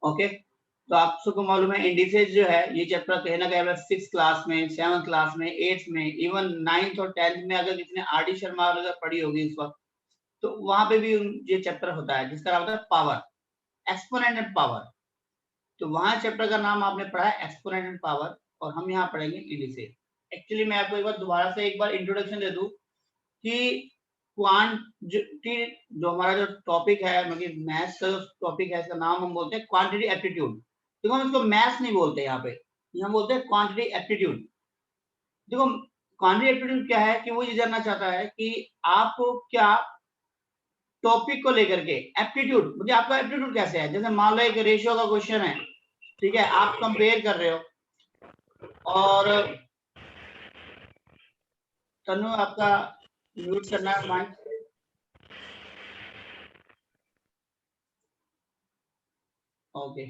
Okay, तो आप सबको मालूम है इंडिसेज जो है ये चैप्टर कहीं ना कहीं 6th क्लास में, 7th क्लास में, 8th में, इवन 9th और 10th में अगर किसी ने आर.डी. शर्मा अगर पढ़ी होगी इस वक्त, तो वहां पे भी ये चैप्टर होता है जिसका नाम होता है पावर, एक्सपोनेंट एंड पावर। तो वहां चैप्टर का नाम आपने पढ़ा है एक्सपोनेंट एंड पावर, और हम यहाँ पढ़ेंगे इंडिसेज। एक्चुअली मैं आपको एक बार दोबारा से एक बार इंट्रोडक्शन दे दूं कि क्वांटिटी जो हमारा जो टॉपिक है, मतलब मैथ्स का जो टॉपिक है, इसका नाम हम बोलते हैं क्वांटिटी एप्टीट्यूड। देखो हम इसको मैथ्स नहीं बोलते, यहाँ पे हम बोलते हैं क्वांटिटी एप्टीट्यूड। देखो क्वांटिटी एप्टीट्यूड क्या है कि वो ये जानना चाहता है कि आपको क्या टॉपिक को लेकर के एप्टीट्यूड, मुझे आपका एप्टीट्यूड कैसे है। जैसे मान लो एक रेशियो का क्वेश्चन है, ठीक है, आप कंपेयर कर रहे हो, और तनु आपका म्यूट करना है माइक। ओके,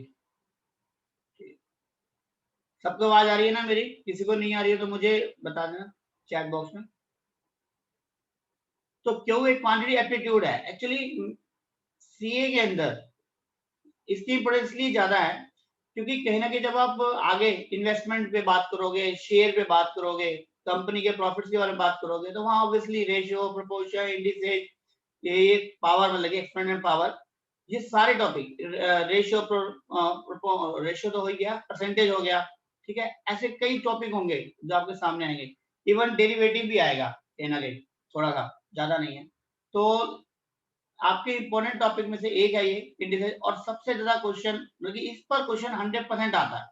सबको आवाज आ रही है ना मेरी? किसी को नहीं आ रही है तो मुझे बता देना चैट बॉक्स में। तो क्यों एक क्वांटिटी एप्टीट्यूड है एक्चुअली सीए के अंदर, इसकी इंपोर्टेंस इसलिए ज्यादा है क्योंकि कहीं ना कहीं जब आप आगे इन्वेस्टमेंट पे बात करोगे, शेयर पे बात करोगे, कंपनी के प्रॉफिट्स के बारे में बात करोगे, तो वहां ऑब्वियसली रेशियो, प्रोपोर्शन, इंडिसेज, ये पावर में लगे, एक्सपोनेंशियल पावर, ये सारे टॉपिक, रेशियो रेशियो तो हो गया, परसेंटेज हो गया, ठीक है, ऐसे कई टॉपिक होंगे जो आपके सामने आएंगे। इवन डेरिवेटिव भी आएगा कहीं ना कहीं, थोड़ा सा, ज्यादा नहीं है। तो आपके इंपोर्टेंट टॉपिक में से एक है ये इंडिसेज, और सबसे ज्यादा क्वेश्चन, मतलब इस पर क्वेश्चन 100% आता है,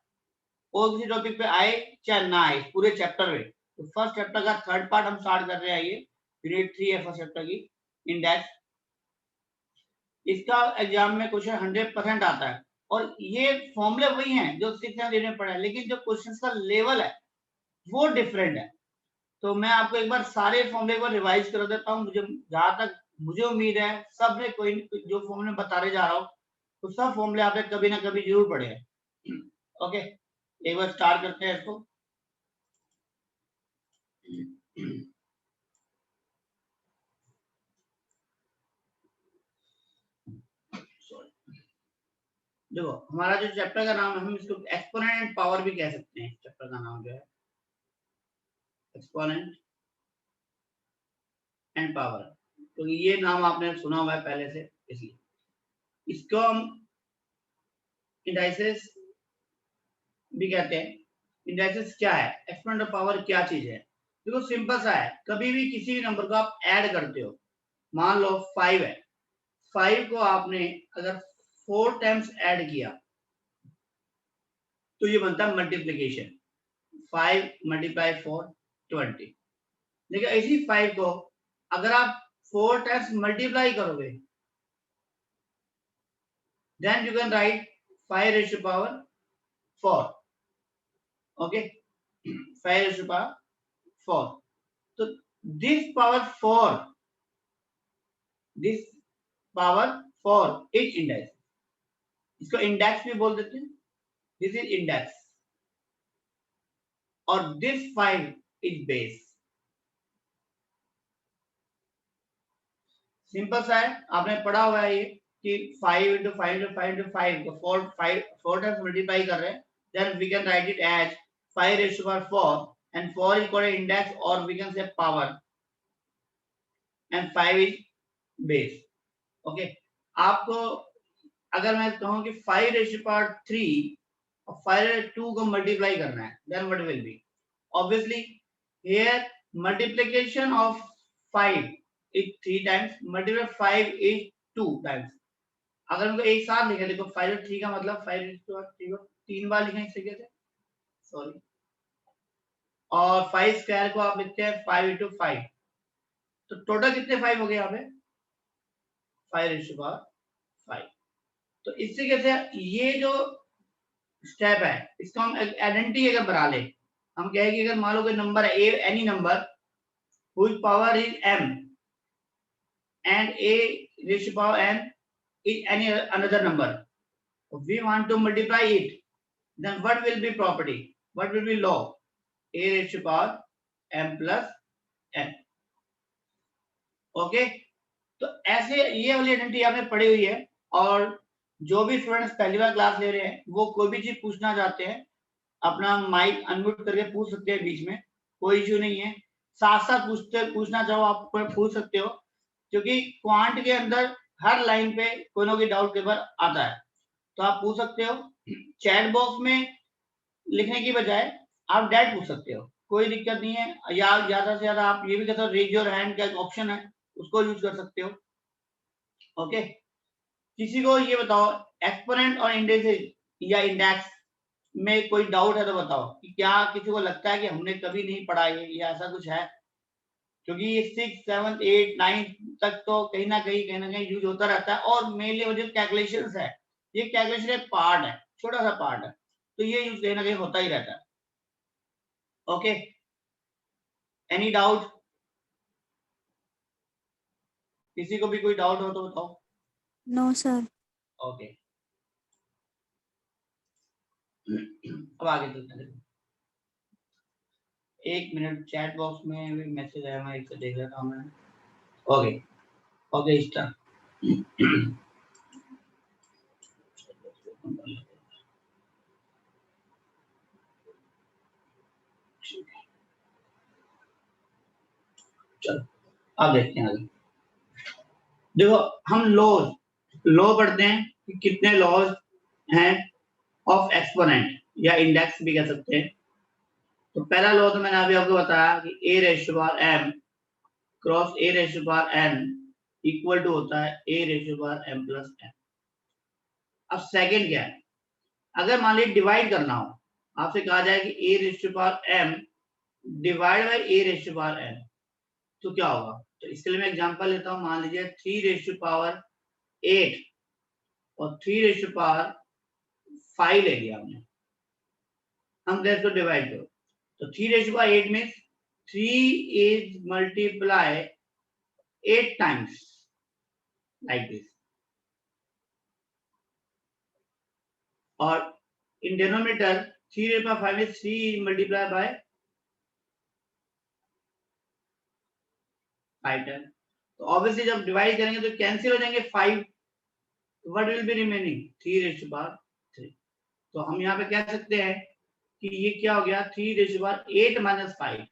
और किसी टॉपिक पे आए चाहे ना आए पूरे चैप्टर में। तो फर्स्ट चैप्टर का थर्ड पार्ट हम स्टार्ट कर रहे हैं, ये यूनिट 3 है फर्स्ट चैप्टर की, इंडेक्स। इसका एग्जाम में क्वेश्चन 100% आता है, और ये फॉर्मूले वही हैं जो 6th एंड 8th में पढ़े हैं, लेकिन जो क्वेश्चंस का लेवल है वो डिफरेंट है। तो मैं आपको एक बार सारे फॉर्मूले को रिवाइज कर देता हूँ। मुझे जहां तक मुझे उम्मीद है सब ने कोई जो फॉर्मूले बताने जा रहा हूँ, तो सब फॉर्मूले आपने कभी ना कभी जरूर पढ़े हैं। ओके, एक बार स्टार्ट करते हैं इसको। देखो हमारा जो चैप्टर का नाम है, हम इसको एक्सपोनेंट एंड पावर भी कह सकते हैं। चैप्टर का नाम जो है एक्सपोनेंट एंड पावर, तो ये नाम आपने सुना हुआ है पहले से, इसलिए इसको हम इंडाइसेस भी कहते हैं। इंडाइसेस क्या है, एक्सपोनेंट ऑफ पावर क्या चीज है? देखो सिंपल सा है, कभी भी किसी भी नंबर को आप ऐड करते हो, मान लो 5 है, 5 को आपने अगर 4 टाइम्स ऐड किया तो ये बनता है मल्टीप्लीकेशन, 5 मल्टीप्लाई 4 20। लेकिन इसी 5 को अगर आप 4 टाइम्स मल्टीप्लाई करोगे, then you can write 5 raised to power 4. Okay, 5 raised to power 4. So this power 4, this power 4 is index, इसको इंडेक्स भी बोल देते हैं, दिस इज इंडेक्स, और दिस 5 इज बेस। सिंपल सा है, आपने पढ़ा हुआ है ये कि 5 into 5 into 5 into 5 को 4 टाइम्स मल्टीप्लाई कर रहे हैं, then we can write it as 5 raised to power 4, and 4 is called index, or we can say power, and 5 is base. Okay, आपको अगर मैं कहूं कि 5 raised to power 3 और 5 raised to 2 को मल्टीप्लाई करना है, then what will be? Obviously here multiplication of 5 is 3 times, multiply 5 is 2 times। अगर उनको एक साथ लिखे, देखो 5 और 3 का मतलब 5 raised to power 3 को 3 बार लिखें इस तरीके से, सॉरी, और 5 स्क्वायर को आप लिखते हैं 5 into 5, तो टोटल कितने 5 हो गए यहाँ पे? 5 raised to power 5। तो इस तरीके से ये जो स्टेप है इसको हम आइडेंटिटी अगर बना ले, हम कहेंगे अगर मान लो कोई नंबर है, any number whose power is m and a raised to power n is any another number, we want to multiply it, then what will be property, what will be law? A raised to power m plus n। Okay, तो ऐसे ये वाली identity आपने पढ़ी हुई है, और जो भी स्टूडेंट्स पहली बार क्लास ले रहे हैं वो कोई भी चीज पूछना चाहते हैं अपना माइक अनम्यूट करके पूछ सकते हैं बीच में, कोई इश्यू नहीं है। साथ साथ पूछना चाहो आप पूछ सकते हो, क्योंकि क्वांट के अंदर हर लाइन पे कोई ना कोई डाउट पेपर आता है, तो आप पूछ सकते हो। चैट बॉक्स में लिखने की बजाय आप डायरेक्ट पूछ सकते हो, कोई दिक्कत नहीं है। या ज्यादा से ज्यादा आप ये भी कर सकते हो, रेज योर हैंड का एक ऑप्शन है, उसको यूज कर सकते हो। ओके, किसी को ये बताओ एक्सपोनेंट और इंडेक्स या इंडेक्स में कोई डाउट है तो बताओ कि क्या किसी को लगता है कि हमने कभी नहीं पढ़ा ये या ऐसा कुछ है, क्योंकि ये 6, 7, 8, 9 तक तो कहीं ना कहीं यूज होता रहता है। और मेनली वो जो कैलकुलेशंस है, ये कैलकुलेशन एक पार्ट है, छोटा सा पार्ट है, तो ये यूज कहीं ना कहीं होता ही रहता है। Okay, any doubt? किसी को भी कोई डाउट हो तो बताओ। No sir. ओके, अब आगे चलते हैं। एक मिनट, चैट बॉक्स में भी मैसेज आया, मैं एक से देख रहा था मैं। Okay okay, start. चलो अब देखते हैं आगे। देखो हम लॉ पढ़ते हैं कि कितने लॉज हैं ऑफ एक्सपोनेंट या इंडेक्स भी कह सकते हैं। तो पहला लॉ तो मैंने अभी आपको बताया कि a ratio bar m cross a ratio bar n equal to होता है a ratio bar m plus n। अब सेकंड क्या है, अगर मान लीजिए डिवाइड करना हो, आपसे कहा जाए कि a ratio bar m divide by a ratio bar n, तो क्या होगा। तो इसके लिए मैं एग्जांपल लेता हूं, मान लीजिए 3 रेशियो पावर 8 और 3 रेशियो पावर 5 ले लिया हमने। हम कैसे को डिवाइड करो, तो 3 ratio power 8 means 3 is multiply 8 times like this, और in denominator 3 raised by 5 is 3 multiplied by 5 times। तो ऑब्वियसली जब डिवाइड करेंगे तो कैंसिल हो जाएंगे 5, what will be remaining 3 raise to power 3। तो हम यहाँ पे कह सकते हैं कि ये क्या हो गया 3 रेज़ टू पावर 8 माइनस 5,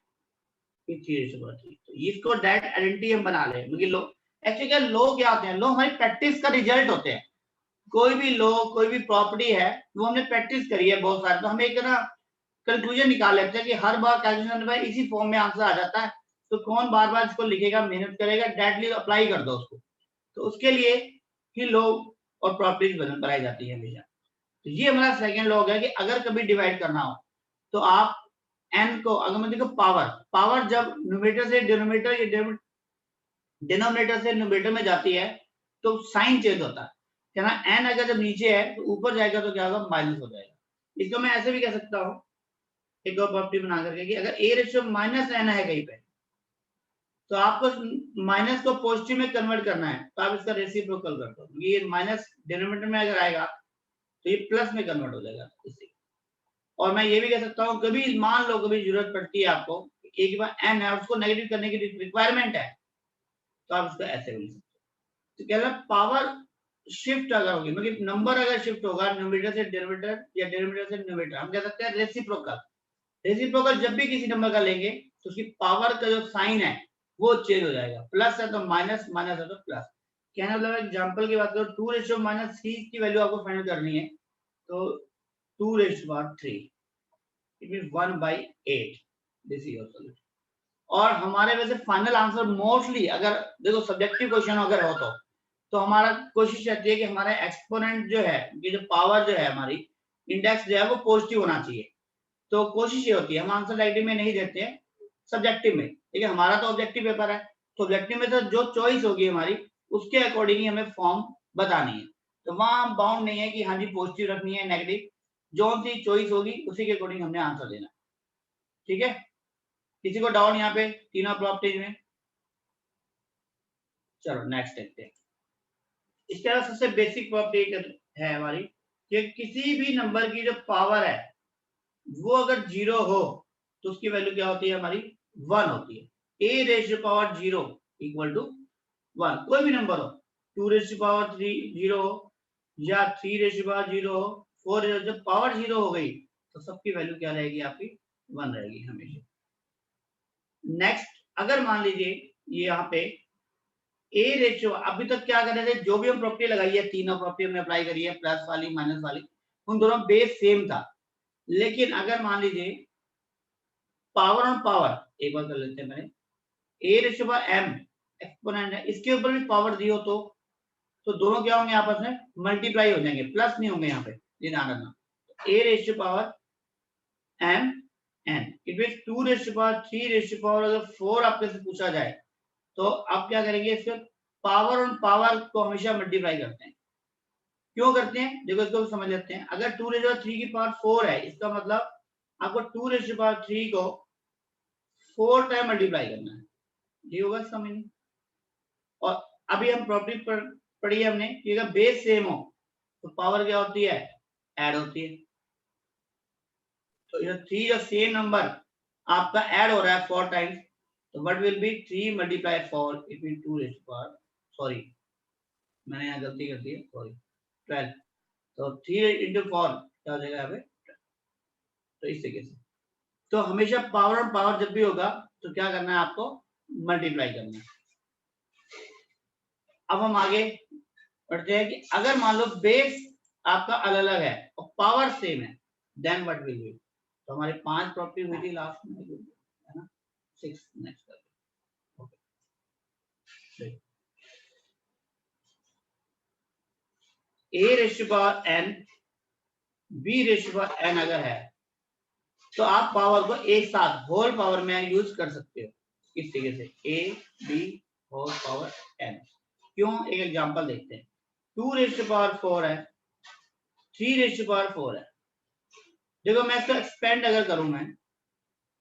ये 3 रेज़ टू पावर 3। तो इसको डायरेक्ट आइडेंटिटी हम बना लें, क्योंकि लो एक्चुअली क्या लो क्या होते हैं, लो हमारी प्रैक्टिस का रिजल्ट होते हैं। कोई भी लो कोई भी प्रॉपर्टी है वो हमने प्रैक्टिस करी है बहुत सारे, तो हम एक ना कंक्लूजन निकाल लेते हैं कि हर बार कैलकुलेशन में इसी फॉर्म में आंसर आ जाता है, तो कौन बार बार इसको लिखेगा, मेहनत करेगा, डायरेक्टली अप्लाई कर दो उसको। तो उसके लिए ही लॉ और प्रॉपर्टीज बनाई जाती है हमेशा। तो ये हमारा सेकंड लॉ है कि अगर कभी डिवाइड करना हो तो आप n को, अगर मैं देखो पावर जब न्यूमरेटर से डिनोमिनेटर या डिनोमिनेटर से न्यूमरेटर में जाती है तो साइन चेंज होता है, क्या ना, n अगर जब नीचे है तो ऊपर जाएगा तो क्या होगा, माइनस हो जाएगा। इसको मैं ऐसे भी कह सकता हूँ एक और प्रॉपर्टी बना करके कि अगर a रेशियो माइनस n है कहीं पे, तो आपको माइनस को पॉजिटिव में कन्वर्ट करना है, तो आप इसका रेसिप्रोकल कर दो, ये माइनस डिनोमिनेटर में अगर आएगा तो ये प्लस में कन्वर्ट हो जाएगा इससे। और मैं ये भी कह सकता हूँ कभी मान लो कभी जरूरत पड़ती है आपको, एक बार n है उसको नेगेटिव करने की रिक्वायरमेंट है, तो आप इसको ऐसे भी लिख सकते हो। तो क्या पावर शिफ्ट अगर होगी, मतलब नंबर अगर शिफ्ट होगा न्यूमरेटर से डिनोमिनेटर या डिनोमिनेटर से न्यूमरेटर, हम कह सकते हैं रेसिप्रोकल। रेसिप्रोकल जब भी किसी नंबर का लेंगे तो उसकी पावर का जो साइन है वो चेंज हो जाएगा, प्लस है तो माइनस, माइनस है तो प्लस। कहने मतलब एग्जांपल की बात करो 2 रेशियो माइनस 3 की वैल्यू आपको फाइंड करनी है, तो 2 ratio power 3 it means 1/8, this is your solution. और हमारे वैसे फाइनल आंसर मोस्टली अगर देखो सब्जेक्टिव क्वेश्चन अगर हो तो हमारा कोशिश रहती है कि हमारा एक्सपोनेंट जो है, ये जो पावर जो है हमारी इंडेक्स जो है वो पॉजिटिव होना चाहिए। तो कोशिश ये होती है हम आंसर राइटिंग में नहीं देते हैं, सब्जेक्टिव में। ठीक है, हमारा तो ऑब्जेक्टिव पेपर है, तो ऑब्जेक्टिव में तो जो चॉइस होगी हमारी उसके अकॉर्डिंग ही हमें फॉर्म बतानी है। तो वहां बाउंड नहीं है कि हाँ जी पॉजिटिव रखनी है नेगेटिव, जो सी चॉइस होगी उसी के अकॉर्डिंग हमने आंसर देना। ठीक है, किसी को डाउट यहाँ पे तीनों प्रॉपर्टीज में? चलो नेक्स्ट देखते हैं। इसके अलावा सबसे बेसिक प्रॉपर्टी है हमारी कि किसी भी नंबर की जो पावर है वो अगर जीरो हो तो उसकी वैल्यू क्या होती है हमारी, 1 होती है। a ratio power 0 equal to 1, कोई भी नंबर हो, 2 रेशियो पावर 3 0 हो, या 3:0 हो, 4 जब पावर 0 हो गई तो सबकी वैल्यू क्या रहेगी आपकी 1 रहेगी हमेशा। नेक्स्ट अगर मान लीजिए ये यहाँ पे ए रेशियो, अभी तक क्या कर रहे थे, जो भी हम प्रॉपर्टी लगाई है, तीनों प्रॉपर्टी हमने अप्लाई करी है, प्लस वाली माइनस वाली, उन दोनों बेस सेम था। लेकिन अगर मान लीजिए पावर ऑन पावर, एक बार कर लेते हैं मैंने, a ratio by m exponent है, इसके ऊपर भी पावर दी हो तो दोनों क्या होंगे आपस में मल्टीप्लाई हो जाएंगे, प्लस नहीं होंगे यहाँ पे, ये ध्यान रखना। A ratio power m n, it means 2 ratio power 3 ratio power अगर 4 आपके से पूछा जाए तो आप क्या करेंगे, इसके पावर ऑन पावर को हमेशा मल्टीप्लाई करते हैं। क्यों करते हैं, देखो इसको समझ लेते हैं। अगर 2 रेशियो 3 की पावर 4 है, इसका मतलब आपको 2 रेशियो पावर 3 को 4 टाइम मल्टीप्लाई करना है, ये होगा समझ। और अभी हम प्रॉपर्टी पढ़ी हमने कि अगर बेस सेम हो तो पावर क्या होती है, ऐड होती है। तो ये 3 जो सेम नंबर आपका ऐड हो रहा है 4 टाइम्स, तो what will be 3 multiply 4, it mean 2 raise to power, sorry मैंने यहाँ गलती कर दी है, सॉरी 12, तो 3 into 4 क्या हो जाएगा यहाँ पे, तो इस तरीके से। तो हमेशा पावर और पावर जब भी होगा तो क्या करना है आपको, मल्टीप्लाई करना है। अब हम आगे बढ़ते हैं कि अगर मान लो बेस आपका अलग अलग है और पावर सेम है, देन व्हाट विल बी। तो हमारे 5 प्रॉपर्टी हुई थी लास्ट में, है ना, 6 नेक्स्ट कर। A ratio power n b ratio power n अगर है तो आप पावर को एक साथ होल पावर में यूज कर सकते हो, इस तरीके से a b whole power n. क्यों, एक एग्जांपल देखते हैं। 2 रेशियो पावर 4 है, 3 रेशियो पावर 4 है। देखो मैं इसको एक्सपेंड अगर करूं मैं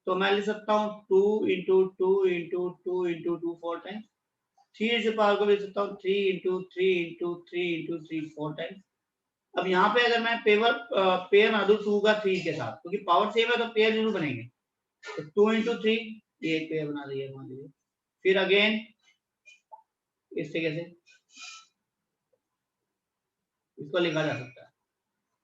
तो मैं लिख सकता हूं 2 into 2 into 2 into 2 4 times. 3 ratio power को लिख सकता हूं 3 into 3 into 3 into 3 4 टाइम्स। अब यहाँ पे अगर मैं पेयर बना दूं 2 का 3 के साथ, क्योंकि पावर सेम है तो पेयर जरूर बनेंगे, तो 2 into 3 ये एक पेयर बना दिया मान लीजिए। फिर अगेन इस तरीके से इसको लिखा जा सकता है।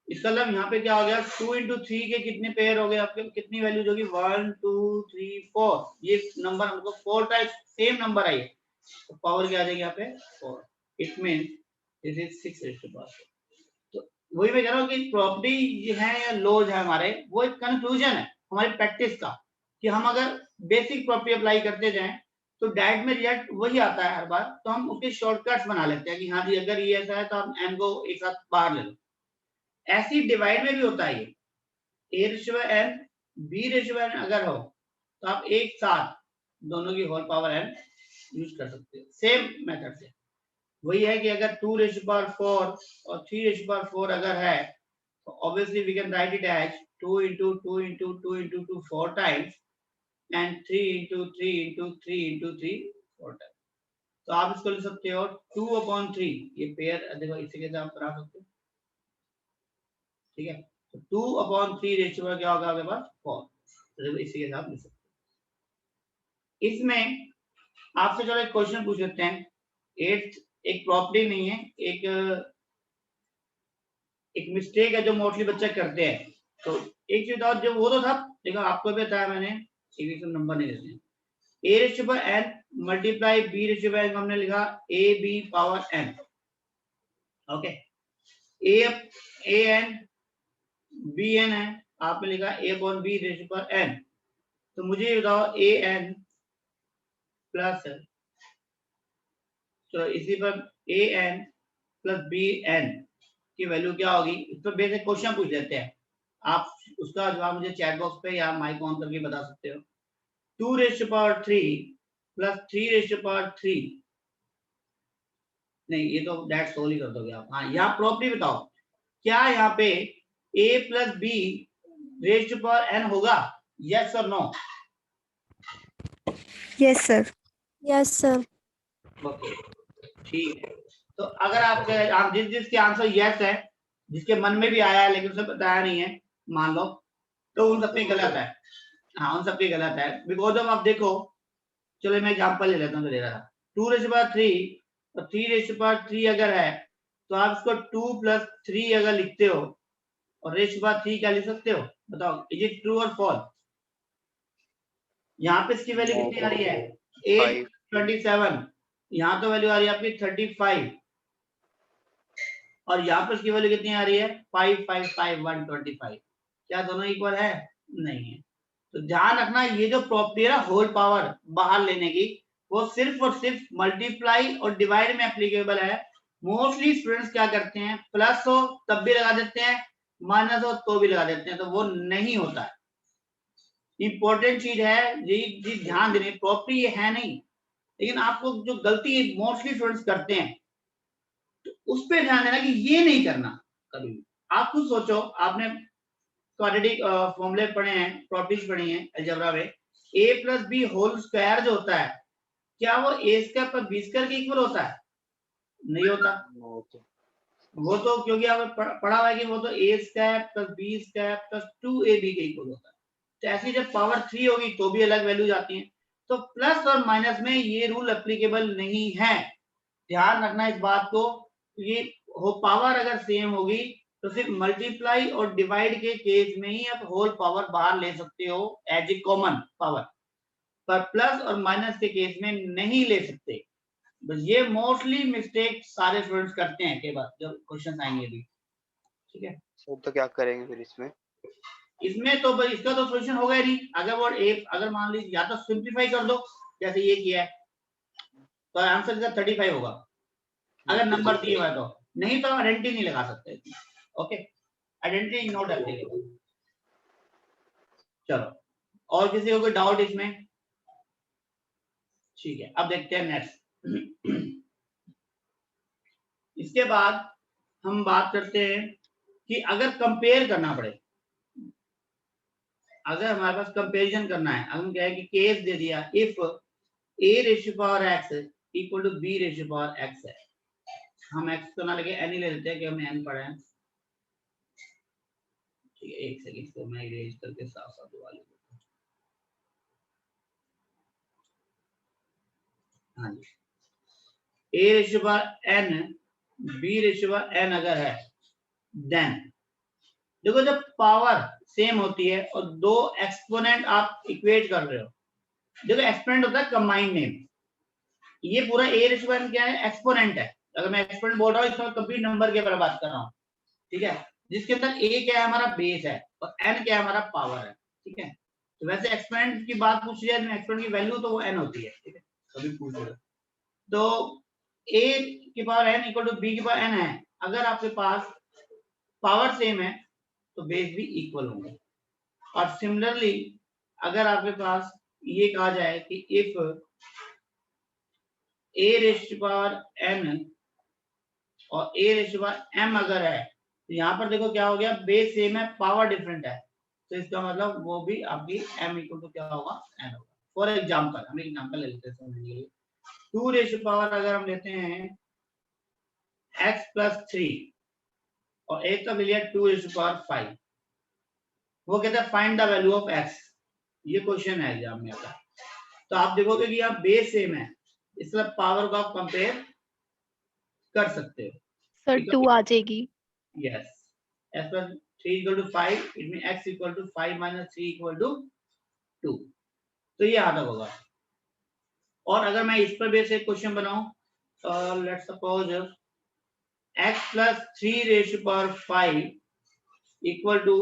इसका मतलब यहाँ पे क्या हो गया, 2 into 3 के कितने पेयर हो गए आपके, कितनी वैल्यूज होगी, 1 2 3 4, ये नंबर हमको 4 टाइप सेम नंबर आई, तो पावर क्या आ जाएगी यहाँ पे 4, it mean this is 6 raise to power. तो वही मैं कह रहा हूँ कि प्रॉपर्टी है या लॉज है हमारे, वो एक कंक्लूजन है हमारी प्रैक्टिस का, कि हम अगर बेसिक प्रॉपर्टी अप्लाई करते जाएं तो डायरेक्ट में रिजल्ट वही आता है हर बार, तो हम उसके शॉर्टकट्स बना लेते हैं कि हाँ जी अगर ये ऐसा है तो हम एन को एक साथ बाहर ले लो। ऐसी डिवाइड में भी होता है ये, a ratio n b ratio n अगर हो तो आप एक साथ दोनों की होल पावर एन यूज कर सकते हो सेम मेथड से। वही है कि अगर 2 रेशियो पावर 4 और 3 रेशियो पावर 4 अगर है तो obviously we can write it as 2 into 2 into 2 into 2 4 times and 3 into 3 into 3 into 3 4 times। तो आप इसको लिख सकते हो 2/3, ये पेयर देखो इसी के साथ आप करा सकते हो, ठीक है। तो 2/3 रेशियो में क्या होगा आपके पास 4, तो देखो इसी के साथ लिख सकते हो। इसमें आपसे चलो एक क्वेश्चन पूछ लेते हैं, 8th एक प्रॉपर्टी नहीं है, एक मिस्टेक है जो मोस्टली बच्चे करते हैं। तो एक चीज और जो वो तो था, देखो आपको भी बताया मैंने, एक नंबर नहीं देते हैं। A ratio by n multiply b ratio by n, हमने लिखा a b power n, okay. A n b n है, आपने लिखा ए अपॉन बी रेशियो पर एन। तो मुझे बताओ ए एन प्लस, तो इसी पर a n plus b n की वैल्यू क्या होगी, इस पर बेसिक क्वेश्चन पूछ लेते हैं। आप उसका जवाब मुझे चैट बॉक्स पे या माइक ऑन करके बता सकते हो। 2 ratio power 3 plus 3 ratio power 3, नहीं ये तो डेट सोल ही कर दोगे आप। हाँ यहाँ प्रॉपर्टी बताओ, क्या यहाँ पे a plus b raise to power n होगा, यस और no? Yes sir. Yes sir. Okay ठीक है। तो अगर आप जिसके आंसर यस है, जिसके मन में भी आया है लेकिन उसे बताया नहीं है मान लो, तो उन सबकी गलत है। हाँ उन सबकी गलत है, बिकॉज ऑफ आप देखो, चलो मैं एग्जांपल ले लेता हूँ, 2 रेज टू पावर 3 और 3 रेज टू पावर 3 अगर है तो आप इसको 2+3 अगर लिखते हो और रेश बार 3 क्या लिख सकते हो, बताओ, इज इट ट्रू और फॉल्स? यहाँ पे इसकी वैल्यू कितनी आ रही है, 827, यहाँ तो वैल्यू आ रही है आपकी 35, और यहाँ पर इसकी वैल्यू कितनी आ रही है 555125। क्या दोनों इक्वल है? नहीं है। तो ध्यान रखना, ये जो प्रॉपर्टी है ना होल पावर बाहर लेने की, वो सिर्फ और सिर्फ मल्टीप्लाई और डिवाइड में एप्लीकेबल है। मोस्टली स्टूडेंट्स क्या करते हैं, प्लस हो तब भी लगा देते हैं, माइनस हो तो भी लगा देते हैं, तो वो नहीं होता है। इंपॉर्टेंट चीज है जी ध्यान देने, प्रॉपर्टी ये है नहीं, लेकिन आपको जो गलती मोस्टली स्टूडेंट्स करते हैं, तो उस पर ध्यान देना कि ये नहीं करना कभी भी। आप खुद सोचो, आपने क्वाड्रेटिक फॉर्मूले पढ़े हैं, प्रॉपर्टीज पढ़ी हैं अलजेब्रा में, a plus b whole square जो होता है, क्या वो a स्क्वायर पर b स्क्वायर के इक्वल होता है? नहीं होता। वो तो क्योंकि आपने पढ़ा हुआ है कि वो तो a square plus b square plus 2ab के इक्वल होता है। तो ऐसी जब पावर 3 होगी तो भी अलग वैल्यू आती है। तो प्लस और माइनस में ये रूल एप्लीकेबल नहीं है, ध्यान रखना इस बात को। ये हो पावर अगर सेम होगी तो सिर्फ मल्टीप्लाई और डिवाइड के केस में ही आप होल पावर बाहर ले सकते हो एज ए कॉमन पावर, पर प्लस और माइनस के केस में नहीं ले सकते। बस ये मोस्टली मिस्टेक सारे स्टूडेंट्स करते हैं के बाद जब क्वेश्चन आएंगे भी, ठीक है। तो क्या करेंगे फिर इसमें? इसमें तो भाई इसका तो सोल्यूशन होगा ही नहीं। अगर वो एक अगर मान लीजिए या तो सिंप्लीफाई कर दो जैसे ये किया है, तो आंसर इसका 35 होगा अगर नंबर दिए हुआ है तो, नहीं तो आइडेंटिटी नहीं लगा सकते। Okay, identity not applicable. चलो, और किसी को कोई डाउट इसमें? ठीक है, अब देखते हैं नेक्स्ट। इसके बाद हम बात करते हैं कि अगर कंपेयर करना पड़े, अगर हमारे पास कंपैरिजन करना है, हम क्या है कि केस दे दिया, if a ratio power x equal to b ratio power x है, हम x को ना लेके n ही ले लेते हैं कि हमने n पढ़ा है। ठीक है, एक सेकंड इसको मैं इरेज करके साफ साफ दोबारा लिख देता हूं। हाँ जी, a ratio power n b ratio power n अगर है, देन देखो जब पावर सेम होती है और दो एक्सपोनेंट आप इक्वेट कर रहे हो, देखो एक्सपोनेंट होता है कंबाइंड नेम, ये पूरा a रेशियो पावर n क्या है, एक्सपोनेंट है। अगर मैं एक्सपोनेंट बोल रहा हूँ इसमें कंप्लीट नंबर के बारे में बात कर रहा हूँ, ठीक है, जिसके अंदर a क्या है हमारा बेस है और n क्या है हमारा पावर है, ठीक है। तो वैसे एक्सपोनेंट की बात पूछ रही है, एक्सपोनेंट की वैल्यू तो वो n होती है, ठीक है, कभी पूछ रहे तो a की power n equal to b की पावर n है। अगर आपके पास पावर सेम है तो बेस भी इक्वल होंगे। और सिमिलरली अगर आपके पास ये कहा जाए कि if a raise to power n और a raise to power m अगर है, तो यहाँ पर देखो क्या हो गया, बेस सेम है पावर डिफरेंट है, तो इसका मतलब वो भी आपकी m इक्वल टू क्या होगा, n होगा। फॉर एग्जांपल हम एग्जांपल ले लेते हैं समझने के लिए, 2 रेज़ टू पावर अगर हम लेते हैं x प्लस 3 और एक का मिल गया 2 रेज़ टू पावर 5, वो कहता है find the value of x, ये क्वेश्चन है एग्जाम में आता। तो आप देखोगे कि यहाँ बेस सेम है, इसलिए पावर को आप कंपेयर कर सकते हो। सर 2 आ जाएगी। Yes, x plus 3 equal to 5, it means x equal to 5 minus 3 equal to 2, तो ये आता होगा। और अगर मैं इस पर बेस एक क्वेश्चन बनाऊं, let's suppose x plus 3 raised to power 5 equal to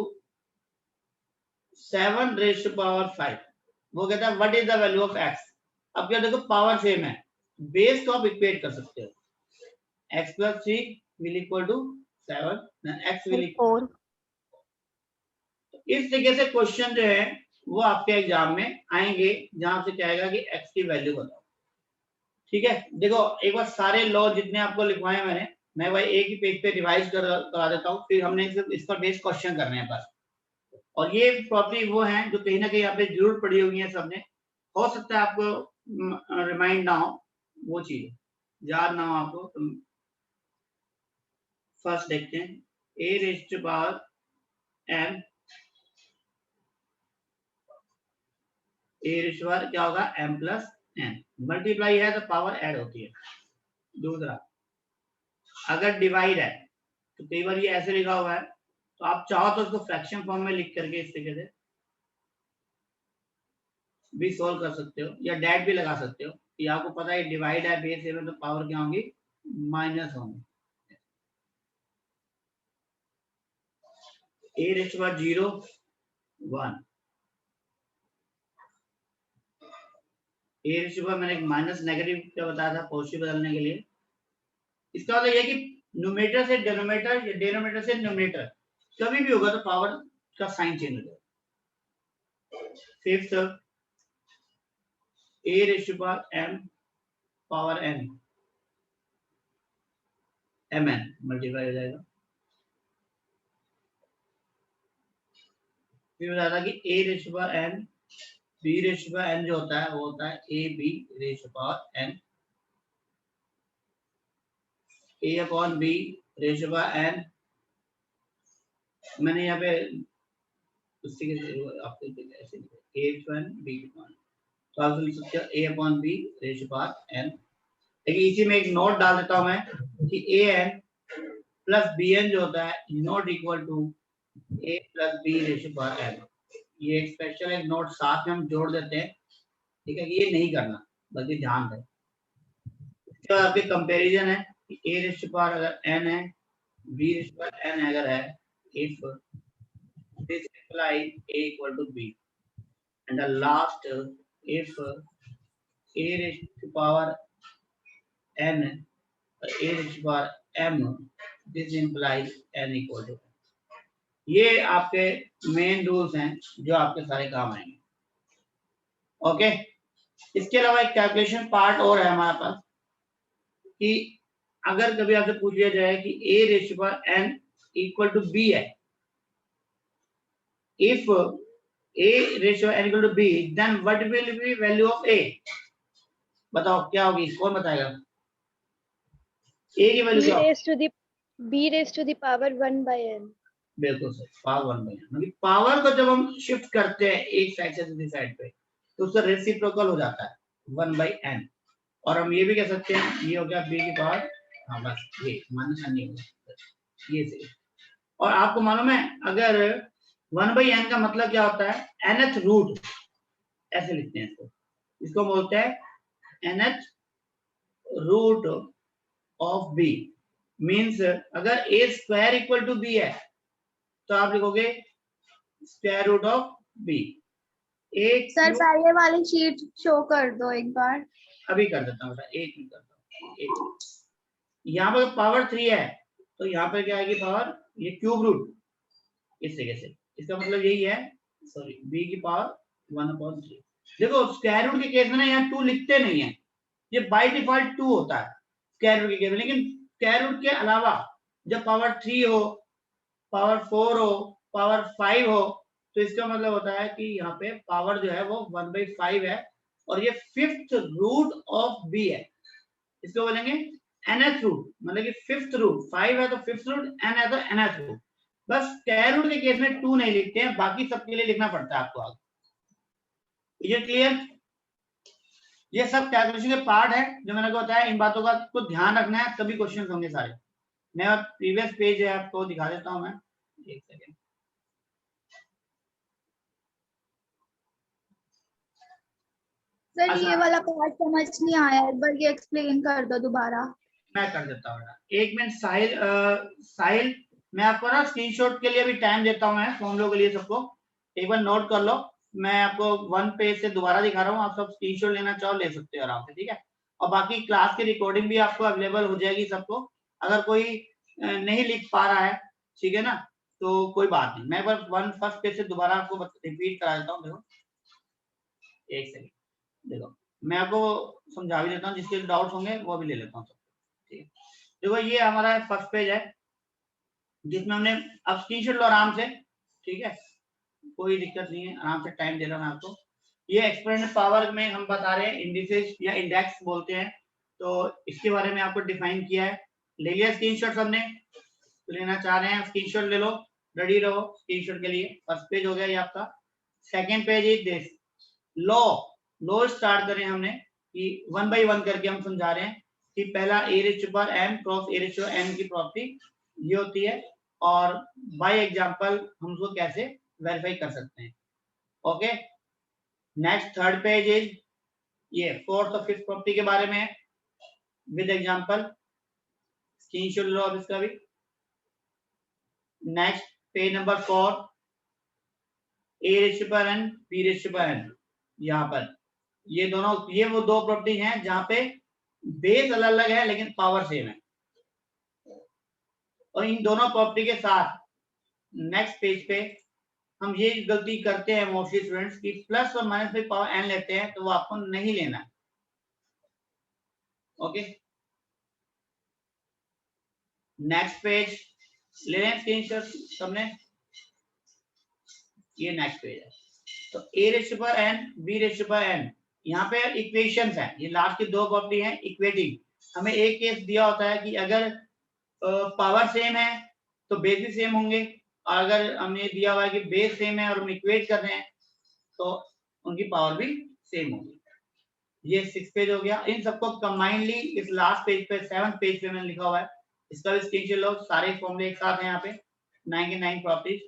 7 raised to power 5, वो कहता है what is the value of x। अब क्या देखो पावर सेम है, बेस को आप इक्वेट कर सकते हो, x plus 3 will equal to 7 then x will equal 4। इस तरीके से क्वेश्चन जो है वो आपके एग्जाम में आएंगे, जहां से क्या आएगा कि x की वैल्यू बताओ, ठीक है। देखो एक बार सारे लॉ जितने आपको लिखवाए मैं भाई एक ही पेज पे रिवाइज करा देता हूँ, फिर हमने इस पर बेस्ड क्वेश्चन करने हैं बस। और ये प्रॉपर्टी वो है जो कहीं ना कहीं यहाँ पे जरूर पड़ी हुई है सबने, हो सकता है आपको रिमाइंड ना हो, वो चीज याद ना हो आपको। तो फर्स्ट देखते हैं, a raise to power m, a raise to power क्या होगा m प्लस n, मल्टीप्लाई है तो पावर ऐड होती है। दूसरा अगर डिवाइड है तो कई बार ये ऐसे लिखा हुआ है, तो आप चाहो तो उसको फ्रैक्शन फॉर्म में लिख करके इस तरीके से भी सोल्व कर सकते हो, या डैट भी लगा सकते हो कि आपको पता है डिवाइड है बेस ए में, तो पावर क्या होंगी, माइनस होंगी। ए रेस्ट बार 0 1 ए रेस्ट बार मैंने माइनस नेगेटिव क्या बताया था पॉजिटिव बदलने के लिए। इसका मतलब यह कि न्यूमरेटर से डिनोमिनेटर या डिनोमिनेटर से न्यूमरेटर कभी भी होगा तो पावर का साइन चेंज हो जाएगा। फिफ्थ ए ratio power m power n mn multiply हो जाएगा। फिर बताया था कि a ratio power n b ratio power n जो होता है वो होता है a b ratio power n, a upon b ratio power n। मैंने यहाँ पे उसी के आपको ऐसे a1 b तो आप लिख सकते हो a upon b ratio power n। लेकिन इसी में एक नोट डाल देता हूं मैं कि a n plus b n जो होता है not equal to a plus b ratio power n। ये एक स्पेशल एक नोट साथ में हम जोड़ देते हैं, ठीक है, ये नहीं करना बल्कि ध्यान दें। इसके बाद आपके कंपैरिजन है कि a रेशियो पावर अगर n है, b रेशियो पावर n अगर है, if this implies a equal to b, and the last if a raised to power n a raised to power m, this implies n equal to n। ये आपके main rules हैं जो आपके सारे काम आएंगे। ओके, इसके अलावा एक कैलकुलेशन पार्ट और है हमारे पास कि अगर कभी आपसे पूछ लिया जाए कि a ratio power n equal to b है, if a ratio n equal to b, then what will be value of a? बताओ क्या होगी, कौन बताएगा? a की वैल्यू क्या होगी? b raised to the power 1 by n। बिल्कुल सही, पावर 1 बाई n। मतलब पावर को जब हम शिफ्ट करते हैं एक साइड से दूसरी साइड पे तो उसका रेसिप्रोकल हो जाता है 1 बाई n। और हम ये भी कह सकते हैं ये हो गया b की पावर, हाँ बस ये माइनस n नहीं होगा, ये सही। और आपको मालूम है अगर 1 बाई n का मतलब क्या होता है, nth रूट ऐसे लिखते हैं इसको, इसको बोलते हैं nth root of b। Means अगर a square equal to b है तो आप लिखोगे स्क्वायर रूट ऑफ b। एक सर पहले वाली शीट शो कर दो एक बार। अभी कर देता हूँ, एक मिनट करता हूँ। यहाँ पर पावर 3 है तो यहाँ पर क्या आएगी पावर, ये क्यूब रूट इस तरीके से, इसका मतलब यही है, सॉरी b की पावर 1/3। देखो स्क्वायर रूट के केस में ना यहाँ 2 लिखते नहीं है, ये बाय डिफॉल्ट 2 होता है स्क्वायर रूट के केस में। लेकिन स्क्वायर रूट के अलावा जब पावर 3 हो, पावर 4 हो, पावर 5 हो, तो इसका मतलब होता है कि यहाँ पे पावर जो है वो 1/5 है और ये फिफ्थ रूट ऑफ b है। इसको बोलेंगे nth रूट, मतलब कि फिफ्थ रूट, 5 है तो फिफ्थ रूट, n है तो nth रूट। बस स्क्वायर रूट के केस में 2 नहीं लिखते हैं, बाकी सबके लिए लिखना पड़ता है आपको आगे। ये क्लियर? ये सब कैलकुलेशन के पार्ट है जो मैंने आपको बताया, इन बातों का आपको ध्यान रखना है, तभी क्वेश्चन होंगे सारे। मैं प्रीवियस पेज है आपको दिखा देता हूं मैं, एक सेकेंड। सर ये वाला पार्ट समझ नहीं आया, एक बार ये एक्सप्लेन कर दो दोबारा। मैं कर देता हूँ, एक मिनट। साहिल मैं आपको ना स्क्रीनशॉट के लिए भी टाइम देता हूँ, मैं फोन लोगों के लिए सबको एक बार नोट कर लो। मैं आपको 1 पेज से दोबारा दिखा रहा हूँ, आप सब स्क्रीनशॉट लेना चाहो ले सकते हो आराम से, ठीक है। और बाकी क्लास की रिकॉर्डिंग भी आपको अवेलेबल हो जाएगी सबको। अगर कोई नहीं लिख पा रहा है, ठीक है ना, तो कोई बात नहीं, मैं बस फर्स्ट पेज से दोबारा आपको रिपीट करा देता हूँ। देखो एक सेकेंड, देखो मैं आपको समझा भी देता हूँ, जिसके डाउट्स होंगे वो भी ले लेता हूँ, ठीक है। देखो ये हमारा फर्स्ट पेज है जिसमें हमने, अब स्क्रीनशॉट लो आराम से, ठीक है, कोई दिक्कत नहीं है, आराम से टाइम दे रहा मैं आपको। ये एक्सपोनेंशियल पावर में हम बता रहे हैं इंडिसेस या इंडेक्स बोलते हैं, तो इसके बारे में आपको डिफाइन किया है। ले लिया स्क्रीनशॉट सबने, तो लेना चाह रहे हैं स्क्रीनशॉट ले लो, रेडी रहो स्क्रीनशॉट के लिए। फर्स्ट पेज हो गया ये आपका। Second page is this, law. Law start करें हमने कि 1 बाई 1 करके हम समझा रहे हैं। कि पहला a ratio power m cross a ratio n की प्रॉपर्टी ये होती है, और बाय एग्जांपल हम उसको कैसे वेरीफाई कर सकते हैं। Okay, next third page is ये फोर्थ और फिफ्थ प्रॉपर्टी के बारे में विद एग्जांपल, स्क्रीनशॉट लो अब इसका भी। Next page number 4, a ratio power n b ratio power n, यहाँ पर ये दोनों, ये वो दो प्रॉपर्टी हैं जहां पे बेस अलग अलग है लेकिन पावर सेम है। और इन दोनों प्रॉपर्टी के साथ नेक्स्ट पेज पे हम ये गलती करते हैं मोस्टली स्टूडेंट्स की प्लस और माइनस में पावर n लेते हैं, तो वो आपको नहीं लेना है। ओके, नेक्स्ट पेज ले रहे हैं स्क्रीनशॉट सबने, ये नेक्स्ट पेज है। तो a ratio power n b ratio power n, यहाँ पे इक्वेशंस है, ये लास्ट की दो प्रॉपर्टी है इक्वेटिंग। हमें एक केस दिया होता है कि अगर पावर सेम है तो बेस भी सेम होंगे, और अगर हमने दिया हुआ है कि बेस सेम है और हम इक्वेट कर रहे हैं तो उनकी पावर भी सेम होगी। ये 6 पेज हो गया। इन सबको कंबाइनली इस लास्ट पेज पे 7th पेज पे मैंने लिखा हुआ है, इसका भी स्क्रीनशॉट लो। सारे फॉर्मूले एक साथ हैं यहाँ पे, 99 प्रॉपर्टीज।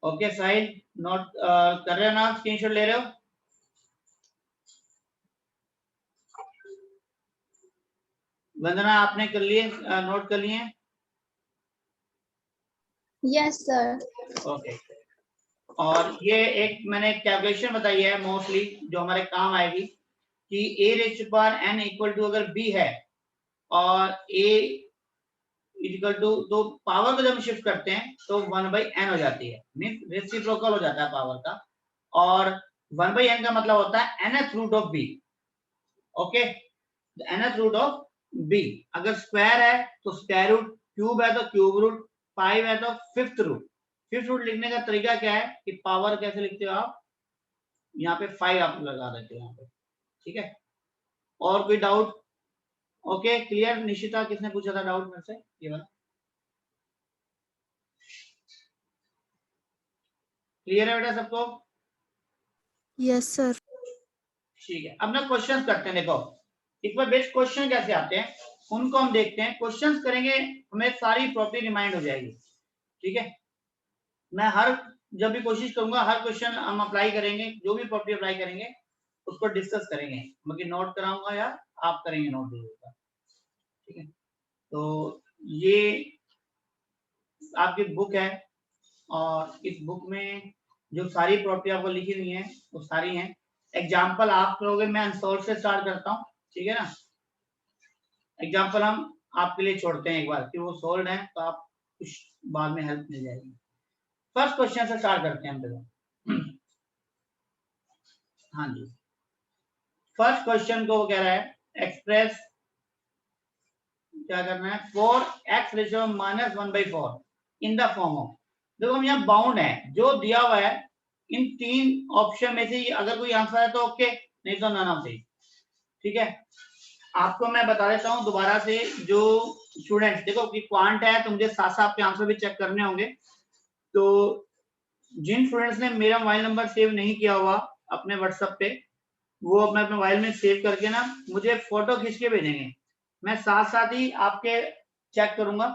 ओके साहिल, नोट कर रहे हो ना, स्क्रीनशॉट ले रहे हो? वंदना आपने कर लिए, नोट कर लिए? Yes sir. ओके, और ये एक मैंने कैलकुलेशन बताई है मोस्टली जो हमारे काम आएगी कि a ratio power n equal to अगर b है और a इक्वल टू, तो पावर को जब शिफ्ट करते हैं तो 1/n हो जाती है, मींस रेसिप्रोकल हो जाता है पावर का, और 1/n का मतलब होता है nth root of b। Okay, nth root of b, अगर स्क्वायर है तो स्क्वायर रूट, क्यूब है तो क्यूब रूट, 5 है तो फिफ्थ रूट। फिफ्थ रूट लिखने का तरीका क्या है कि पावर कैसे लिखते हो आप, यहाँ पे 5 आप लगा देते हो यहाँ पे, ठीक है। और कोई डाउट? Okay clear. निशिता, किसने पूछा था डाउट मेरे से ये वाला? क्लियर है बेटा सबको? Yes sir. ठीक है, अब ना क्वेश्चन करते हैं। देखो एक बार बेस्ट क्वेश्चन कैसे आते हैं उनको हम देखते हैं। क्वेश्चंस करेंगे हमें सारी प्रॉपर्टी रिमाइंड हो जाएगी, ठीक है। मैं हर, जब भी कोशिश करूंगा हर क्वेश्चन हम अप्लाई करेंगे, जो भी प्रॉपर्टी अप्लाई करेंगे उसको डिस्कस करेंगे, मतलब नोट कराऊंगा या आप करेंगे नोट जरूर, ठीक है। तो ये आपकी बुक है, और इस बुक में जो सारी प्रॉपर्टी आपको लिखी हुई है वो सारी हैं। एग्जाम्पल आप करोगे, मैं आंसर से स्टार्ट करता हूँ, ठीक है ना। एग्जाम्पल हम आपके लिए छोड़ते हैं एक बार, कि वो सोल्व है तो आप कुछ बाद में हेल्प मिल जाएगी। फर्स्ट क्वेश्चन से स्टार्ट करते हैं हम देखो। हाँ जी, फर्स्ट क्वेश्चन को वो कह रहा है एक्सप्रेस, क्या करना है, 4x ratio minus 1/4 in the form of. देखो हम यहाँ बाउंड है, जो दिया हुआ है इन तीन ऑप्शन में से अगर कोई आंसर है तो ओके, नहीं तो नन ऑफ दिस, ठीक है। आपको मैं बता देता हूँ दोबारा से, जो स्टूडेंट्स देखो कि क्वांट है तो मुझे साथ साथ आपके आंसर भी चेक करने होंगे। तो जिन स्टूडेंट्स ने मेरा मोबाइल नंबर सेव नहीं किया हुआ अपने व्हाट्सएप पे, वो अपने मोबाइल में सेव करके ना मुझे फोटो खींच के भेजेंगे, मैं साथ साथ ही आपके चेक करूंगा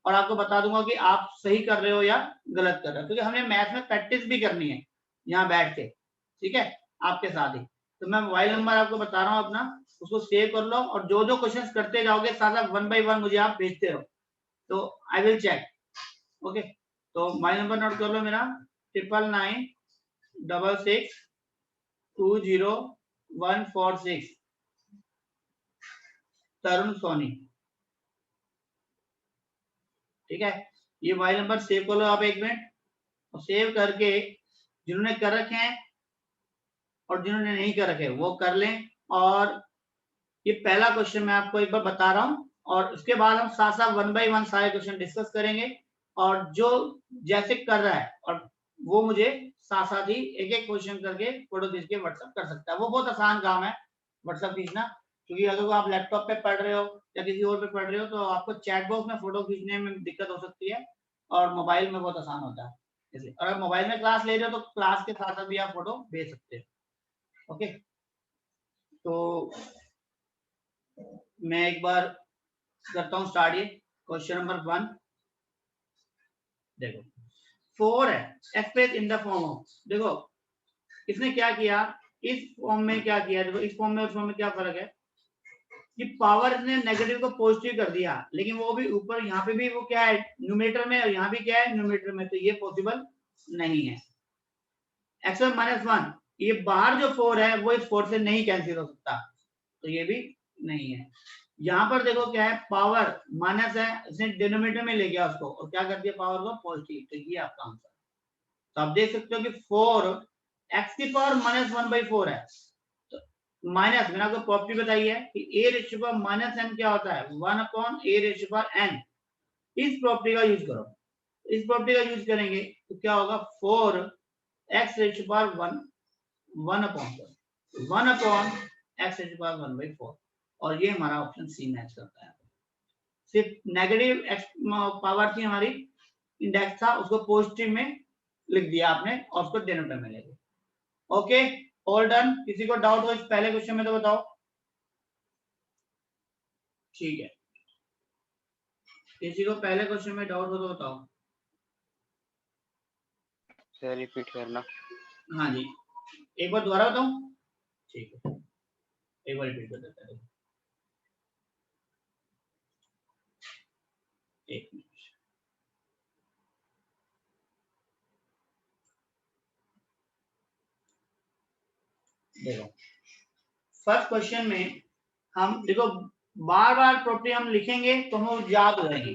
और आपको बता दूंगा कि आप सही कर रहे हो या गलत कर रहे हो, क्योंकि हमें मैथ में प्रैक्टिस भी करनी है यहाँ बैठ के, ठीक है, आपके साथ ही। तो मैं मोबाइल नंबर आपको बता रहा हूँ अपना, उसको सेव कर लो, और जो जो क्वेश्चंस करते जाओगे साथ साथ 1 by 1 मुझे आप भेजते रहो, तो आई विल चेक। ओके, तो मोबाइल नंबर नोट कर लो मेरा, 9996620146, तरुण सोनी, ठीक है। ये मोबाइल नंबर सेव कर लो आप एक मिनट, और सेव करके जिन्होंने कर रखे हैं और जिन्होंने नहीं कर रखे वो कर लें। और ये पहला क्वेश्चन मैं आपको एक बार बता रहा हूँ, और उसके बाद हम साथ साथ 1 by 1 सारे क्वेश्चन डिस्कस करेंगे, और जो जैसे कर रहा है और वो मुझे साथ साथ ही एक एक क्वेश्चन करके फोटो खींच के व्हाट्सएप कर सकता है। वो बहुत आसान काम है व्हाट्सएप खींचना, क्योंकि अगर आप लैपटॉप पे पढ़ रहे हो या किसी और पे पढ़ रहे हो तो आपको चैट बॉक्स में फोटो खींचने में दिक्कत हो सकती है, और मोबाइल में बहुत आसान होता है इसलिए। और अगर मोबाइल में क्लास ले रहे हो तो क्लास के साथ साथ भी आप फोटो भेज सकते हो। ओके, तो मैं एक बार करता हूँ स्टार्ट। ये क्वेश्चन नंबर 1 देखो, 4 है express in the form of, देखो इसने क्या किया, इस फॉर्म में क्या किया, देखो इस फॉर्म में उस फॉर्म में क्या फर्क है कि पावर इसने नेगेटिव को पॉजिटिव कर दिया, लेकिन वो भी ऊपर यहाँ पे भी वो क्या है न्यूमरेटर में, और यहाँ भी क्या है न्यूमरेटर में, तो ये पॉसिबल नहीं है। x1 ये बाहर जो 4 है वो इस 4 से नहीं कैंसिल हो सकता, तो ये भी नहीं है। यहाँ पर देखो क्या है, पावर माइनस है, इसने डिनोमिनेटर में ले गया उसको और क्या कर दिया पावर को पॉजिटिव, तो ये आपका आंसर। तो आप देख सकते हो कि 4 x की पावर -1/4 है, तो माइनस, मैंने आपको प्रॉपर्टी बताई है कि a रेशियो पर -n क्या होता है 1/a रेशियो पर n। इस प्रॉपर्टी का यूज करो, इस प्रॉपर्टी का यूज करेंगे तो क्या होगा 4x रेशियो पर 1/x रेशियो पर 1/4, और ये हमारा ऑप्शन सी मैच करता है। सिर्फ नेगेटिव x पावर थी हमारी, इंडेक्स था, उसको पॉजिटिव में लिख दिया आपने और उसको डिनोमिनेटर में ले लिया। Okay, all done. किसी को डाउट हो इस पहले क्वेश्चन में तो बताओ। ठीक है, किसी को पहले क्वेश्चन में डाउट हो तो बताओ। सर रिपीट करना। हाँ जी, एक बार दोबारा बताऊं? ठीक है, एक बार रिपीट कर देता है। एक मिनट, देखो फर्स्ट क्वेश्चन में हम देखो बार बार प्रॉपर्टी हम लिखेंगे तो हम याद हो जाएगी।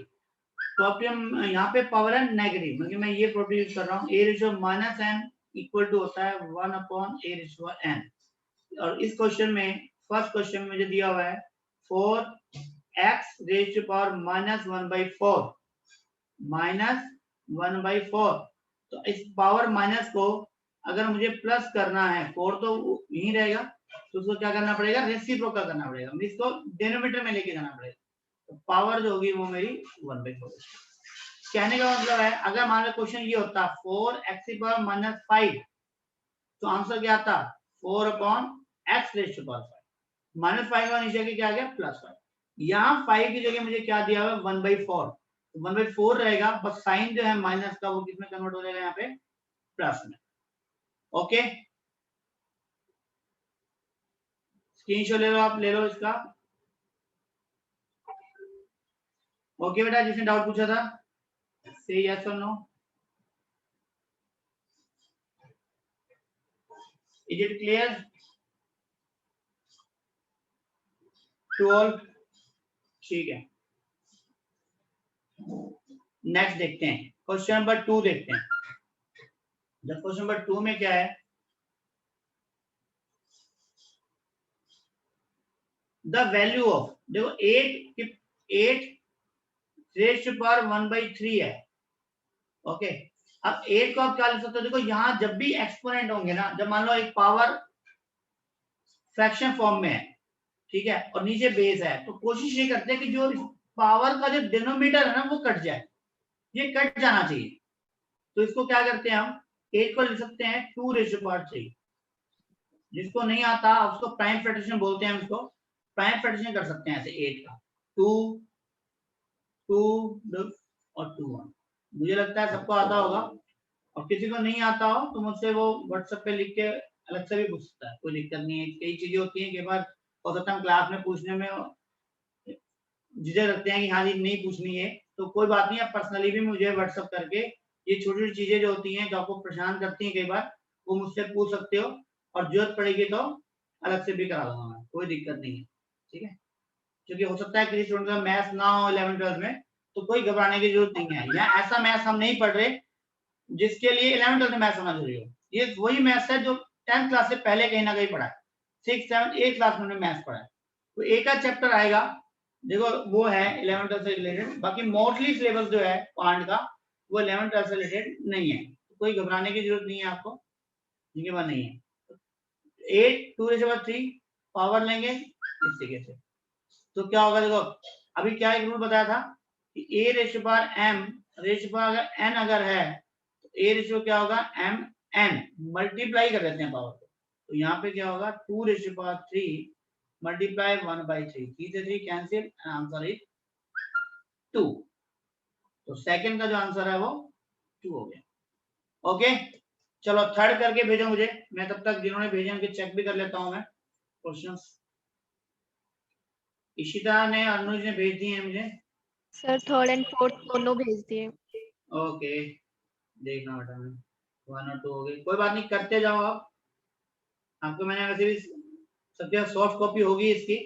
प्रॉपर्टी हम यहाँ पे पावर है नेगेटिव, मतलब मैं ये प्रॉपर्टी यूज कर रहा हूँ, a ratio -n equal to होता है 1/a रेशियो n। और इस क्वेश्चन में फर्स्ट क्वेश्चन में मुझे दिया हुआ है 4x रेशियो पावर -1/4 -1/4, तो इस पावर माइनस को अगर मुझे प्लस करना है, 4 तो यहीं रहेगा, तो उसको क्या करना पड़ेगा रेसिप्रोकल करना पड़ेगा, इसको डिनोमिनेटर में लेके जाना पड़ेगा, तो पावर जो होगी वो मेरी 1/4। कहने का मतलब है अगर मान लो क्वेश्चन ये होता 4x की पावर -5, तो आंसर क्या आता 4/x रेशियो पावर 5, -5 का नीचे क्या आ गया +5। यहाँ 5 की जगह मुझे क्या दिया हुआ है 1/4, तो 1/4 रहेगा, बस साइन जो है माइनस का वो किसमें कन्वर्ट हो जाएगा यहाँ पे प्लस में। ओके, स्क्रीनशॉट ले लो, आप ले लो इसका। ओके बेटा, जिसने डाउट पूछा था से यस और no, is it clear to all? ठीक है, नेक्स्ट देखते हैं क्वेश्चन नंबर 2 देखते हैं। जब क्वेश्चन नंबर 2 में क्या है, द वैल्यू ऑफ, देखो 8 रेशियो पावर 1/3 है। ओके, अब 8 को आप क्या लिख सकते हो, देखो यहाँ जब भी एक्सपोनेंट होंगे ना, जब मान लो एक पावर फ्रैक्शन फॉर्म में है, ठीक है, और नीचे बेस है, तो कोशिश ये करते हैं कि जो पावर का जो डिनोमिनेटर है ना वो कट जाए, ये कट जाना चाहिए। तो इसको क्या करते हैं हम 8 को लिख सकते हैं 2 रेशियो पावर 3, जिसको नहीं आता उसको प्राइम फ्रैक्शन बोलते हैं, हम इसको प्राइम फ्रैक्शन कर सकते हैं ऐसे 8 का 2 और 2 1। मुझे लगता है सबको आता होगा, और किसी को नहीं आता हो तो मुझसे वो व्हाट्सएप पे लिख के अलग से भी पूछ सकता है, कोई दिक्कत नहीं है। कई चीजें होती हैं, कई बार हो सकता है क्लास में पूछने में झिझक रखते हैं कि हाँ जी नहीं पूछनी है, तो कोई बात नहीं, आप पर्सनली भी मुझे व्हाट्सएप करके ये छोटी छोटी चीजें जो होती हैं जो आपको परेशान करती हैं कई बार, वो मुझसे पूछ सकते हो, और जरूरत पड़ेगी तो अलग से भी करा दूंगा मैं, कोई दिक्कत नहीं है। ठीक है, क्योंकि हो सकता है किसी स्टूडेंट का मैथ्स ना हो 11th-12th में, तो कोई घबराने की जरूरत नहीं है। यहाँ ऐसा मैथ्स हम नहीं पढ़ रहे जिसके लिए 11th-12th में मैथ्स होना जरूरी हो, ये वही मैथ्स है जो 10th क्लास से पहले कहीं ना कहीं पढ़ा है, 6, 7, 8 क्लास में मैथ्स पढ़ा है। तो एक का चैप्टर आएगा, देखो वो है 11th-12th से रिलेटेड, बाकी मोस्टली सिलेबस जो है पार्ट का वो 11th-12th से रिलेटेड नहीं है, तो कोई घबराने की जरूरत नहीं है आपको, जिनके पास नहीं है। 8 2/3 पावर लेंगे इस तरीके से, तो क्या होगा, देखो अभी क्या एक रूल बताया था कि a ratio power m ratio अगर n अगर है तो a रेशियो क्या होगा m n, मल्टीप्लाई कर देते हैं पावर को, तो यहाँ पे क्या होगा 2 रेशियो पावर 3 मल्टीप्लाई 1/3, 3 से 3 कैंसिल, आंसर इज 2। तो सेकंड का जो आंसर है वो 2 हो गया। ओके चलो थर्ड करके भेजो मुझे, मैं तब तक जिन्होंने भेजे उनके चेक भी कर लेता हूं मैं क्वेश्चंस। इशिता ने, अनुज ने भेज दिए हैं मुझे। सर थर्ड एंड फोर्थ दोनों भेज दिए। ओके देखना बेटा, मैं 1 और 2 हो गए, कोई बात नहीं, करते जाओ आप। आपको मैंने वैसे भी सबके सॉफ्ट कॉपी होगी इसकी,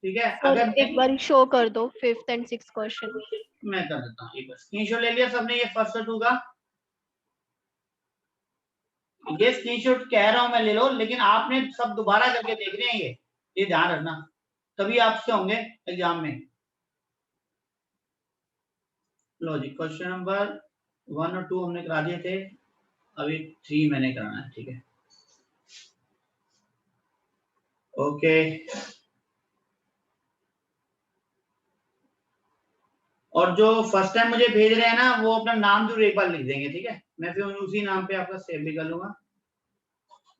ठीक है। सर अगर एक बार शो कर दो फिफ्थ एंड सिक्स क्वेश्चन। मैं कर देता हूँ, एक बार स्क्रीनशॉट ले लिया सबने ये फर्स्ट और 2 का? ये स्क्रीनशॉट कह रहा हूं मैं ले लो, लेकिन आपने सब दोबारा करके देखने हैं ये ध्यान रखना, तभी आपसे होंगे एग्जाम में। लो जी क्वेश्चन नंबर 1 और 2 हमने करा दिए थे, अभी 3 मैंने कराना है, ठीक है। ओके और जो फर्स्ट टाइम मुझे भेज रहे हैं ना, वो अपना नाम जरूर एक बार लिख देंगे, ठीक है, मैं फिर उसी नाम पे आपका सेव भी कर लूंगा।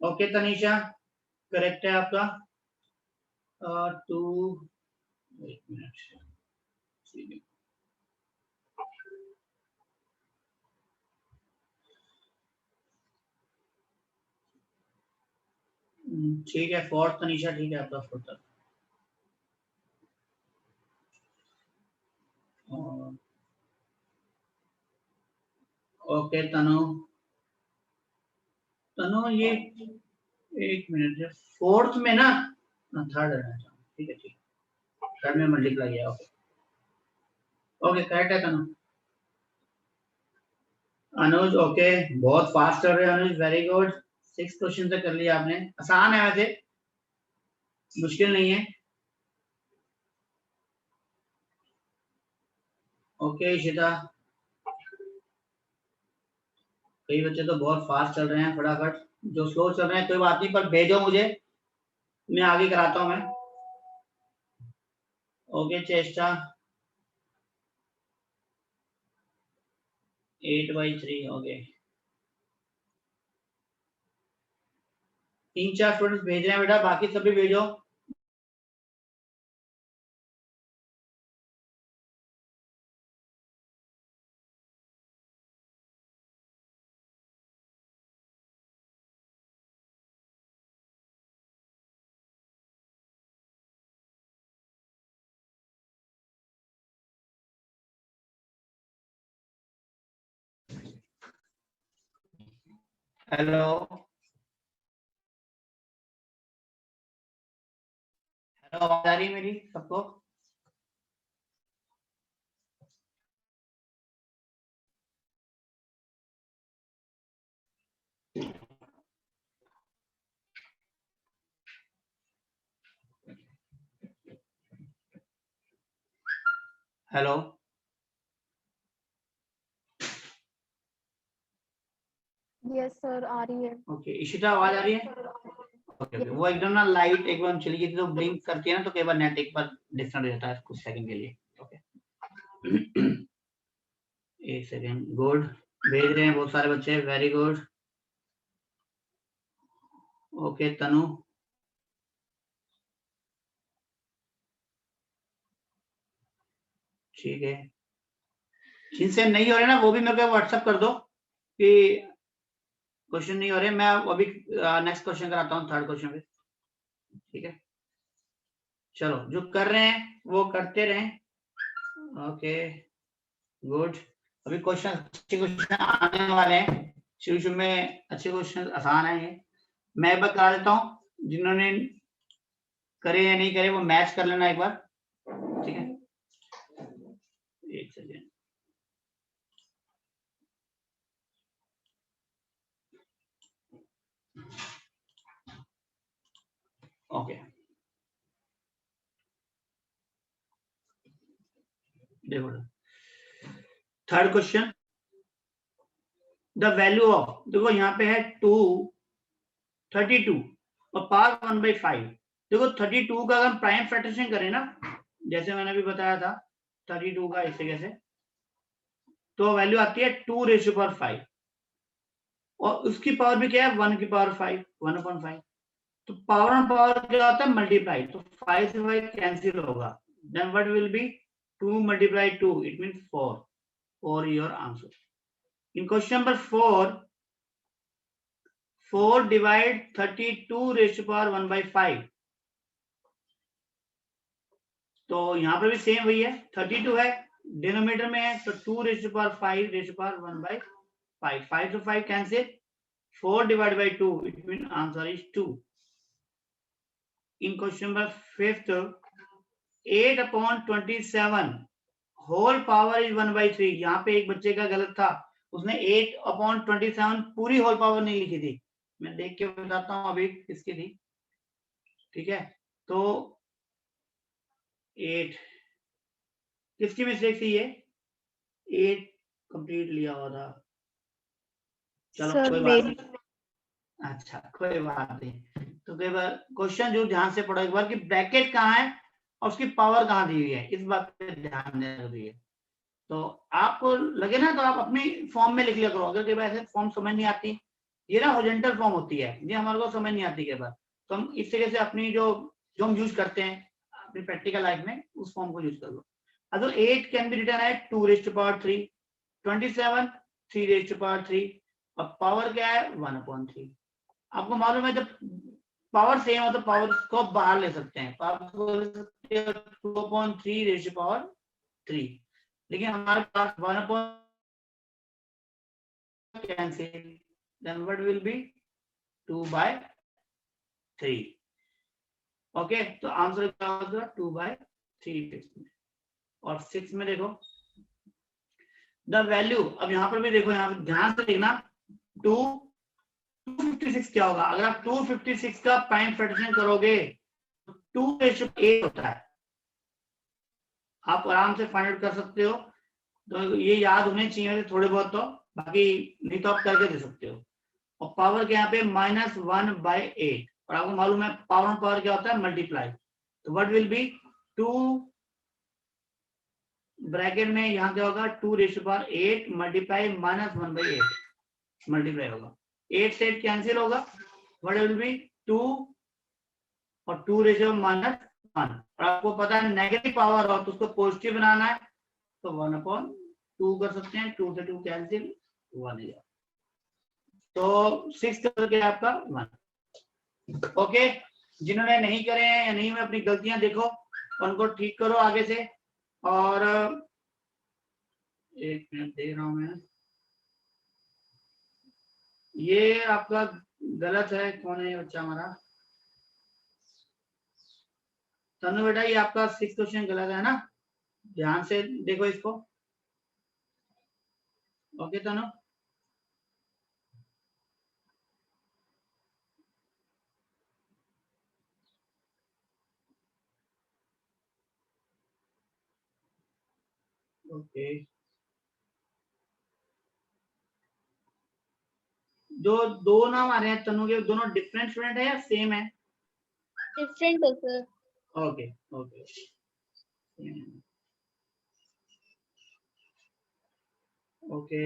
ओके तनीषा करेक्ट है आपका। 2 एक मिनट, ठीक है, फोर्थ तनीषा ठीक है आपका फोर्थ। ओके तनु, तनु ये एक मिनट, फोर्थ में ना थर्ड है, ठीक है ठीक, थर्ड में मल्टीप्लाई है। ओके ओके करेक्ट है तनु। अनुज ओके बहुत फास्ट कर रहे हो अनुज, वेरी गुड, 6 क्वेश्चन तक कर लिया आपने, आसान है वैसे, मुश्किल नहीं है। ओके इशिता, कई बच्चे तो बहुत फास्ट चल रहे हैं, फटाफट, जो स्लो चल रहे हैं कोई बात नहीं, पर भेजो मुझे, मैं आगे कराता हूं मैं। ओके चेष्टा 8/3 ओके, 3-4 स्टूडेंट्स भेज रहे हैं बेटा, बाकी सभी भेजो। हेलो हेलो आवाज आ रही है मेरी सबको? हेलो यस सर आ रही है। ओके इशिता आवाज आ रही है? ओके ओके, वो एकदम ना लाइट एक बार चली गई थी तो ब्लिंक करती है ना, तो कई बार नेट एक बार डिस्कनेक्ट हो जाता है कुछ सेकंड के लिए। ओके एक सेकंड, गुड, भेज रहे हैं बहुत सारे बच्चे, वेरी गुड। ओके तनु, ठीक है, जिनसे नहीं हो रहे ना वो भी मेरे को व्हाट्सएप कर दो कि क्वेश्चन नहीं हो रहे, मैं अभी नेक्स्ट क्वेश्चन कराता हूँ, थर्ड क्वेश्चन पे, ठीक है। चलो जो कर रहे हैं वो करते रहें। ओके गुड, अभी क्वेश्चन अच्छे क्वेश्चन आने वाले हैं, शुरू शुरू में अच्छे क्वेश्चन आसान है ये, मैं एक बार करा देता हूँ, जिन्होंने करे या नहीं करे वो मैच कर लेना एक बार, ठीक है। एक सेकेंड, ओके देखो third question, the value of, देखो यहाँ पे है 32 और पावर 1/5, देखो 32 का अगर प्राइम फ्रैक्शन करें ना, जैसे मैंने अभी बताया था 32 का ऐसे कैसे, तो वैल्यू आती है 2⁵5 और उसकी पावर भी क्या है 1 की पावर 5 1/5। तो पावर ऑन पावर क्या होता है मल्टीप्लाई, तो 5 से 5 कैंसिल होगा, then what will be 2 × 2 it means 4 for your answer. In question number 4, 4 divide 32⁵1/5। तो यहाँ पर भी सेम वही है, 32 है डिनोमिनेटर में है, तो 2⁵5⁵1/5, 5 to 5 cancel, 4 divided by 2 it means answer is 2. In question number 5, 8/27 whole power is 1/3। यहाँ पे एक बच्चे का गलत था, उसने 8/27 पूरी होल पावर नहीं लिखी थी। मैं देख के बताता हूँ अभी किसकी थी, ठीक है। तो 8 किसकी मिस्टेक थी, ये 8 कंप्लीट लिया हुआ था, चलो सर कोई बात मेरी नहीं, अच्छा कोई बात नहीं। तो कई बार क्वेश्चन जो ध्यान से पढ़ो एक बार कि ब्रैकेट कहाँ है और उसकी पावर कहाँ दी हुई है, इस बात पे ध्यान देना जरूरी है। तो आपको लगे ना तो आप अपनी फॉर्म में लिख लिया करो, अगर कई बार ऐसे फॉर्म समझ नहीं आती, ये ना हॉरिजॉन्टल फॉर्म होती है, ये हमारे को समझ नहीं आती कई बार, तो हम इस तरीके से अपनी जो हम यूज करते हैं अपनी प्रैक्टिकल लाइफ में उस फॉर्म को यूज कर लो। अब 8 कैन बी रिटन एट 2⁵3, 27 3⁵3 और पावर क्या है 1/3। आपको मालूम है जब पावर सेम हो तो पावर को बाहर ले सकते हैं, पावर को ले सकते हैं 2/3⁵3, लेकिन हमारे पास 1/3 cancel, then what will be 2/3। Okay, तो आंसर क्या होगा 2/3। और 6 में देखो द वैल्यू, अब यहाँ पर भी देखो, यहाँ पर ध्यान से देखना 256 क्या होगा, अगर आप 256 का प्राइम फ्रैक्शन करोगे तो 2:8 होता है, आप आराम से फाइंड आउट कर सकते हो। तो ये याद होने चाहिए थोड़े बहुत, तो बाकी नहीं तो आप करके दे सकते हो। और पावर के यहाँ पे -1/8 और आपको मालूम है पावर ऑन पावर क्या होता है मल्टीप्लाई, तो व्हाट विल बी 2 ब्रैकेट में यहाँ क्या होगा 2⁵8 मल्टीप्लाई -1/8 मल्टीप्लाई होगा, 8 से 8 कैंसिल होगा, व्हाट विल बी 2 और 2⁻1। और आपको पता है नेगेटिव पावर हो तो उसको पॉजिटिव बनाना है, तो 1/2 कर सकते हैं, 2 से 2 कैंसिल 1 है, तो 6 करके आपका 1। ओके, जिन्होंने नहीं करे हैं या नहीं में अपनी गलतियां देखो उनको ठीक करो आगे से। और एक मिनट दे रहा हूं मैं, ये आपका गलत है, कौन है ये बच्चा हमारा, तनु बेटा, ये आपका 6 क्वेश्चन गलत है ना, ध्यान से देखो इसको। ओके तनु, ओके। जो दो नाम आ रहे हैं तनु के, दोनों डिफरेंट स्टूडेंट है या सेम है? डिफरेंट है sir. Okay okay, okay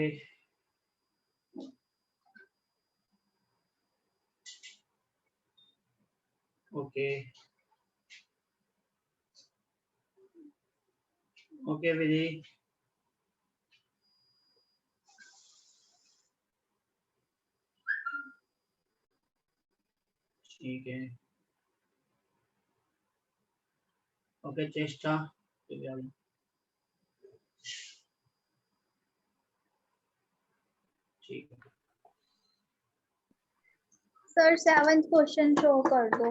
okay okay Vijay, ठीक है, ओके चेष्टा, ठीक है। सर 7th क्वेश्चन शो कर दो।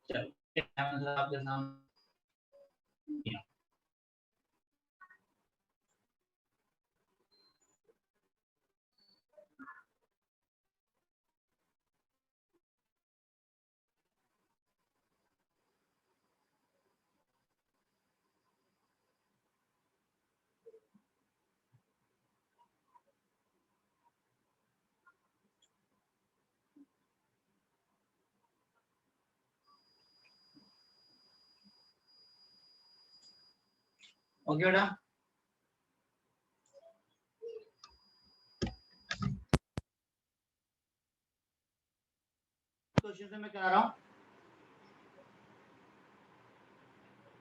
चलो आपके सामने, ओके बेटा, क्वेश्चन से मैं करा रहा हूँ।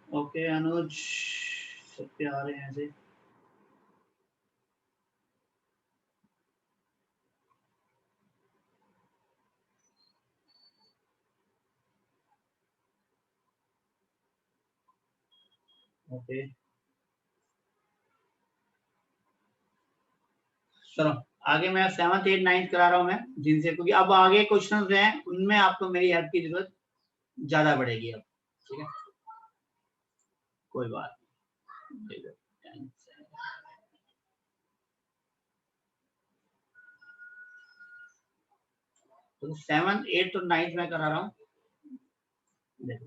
ओके अनुज, सत्य आ रहे हैं ऐसे। ओके चलो आगे मैं 7th 8th 9th करा रहा हूँ मैं जिनसे, क्योंकि अब आगे क्वेश्चन हैं उनमें आपको मेरी हेल्प की जरूरत ज्यादा पड़ेगी अब। ठीक है, कोई बात नहीं। तो 7th 8th और 9th में करा रहा हूँ। देखो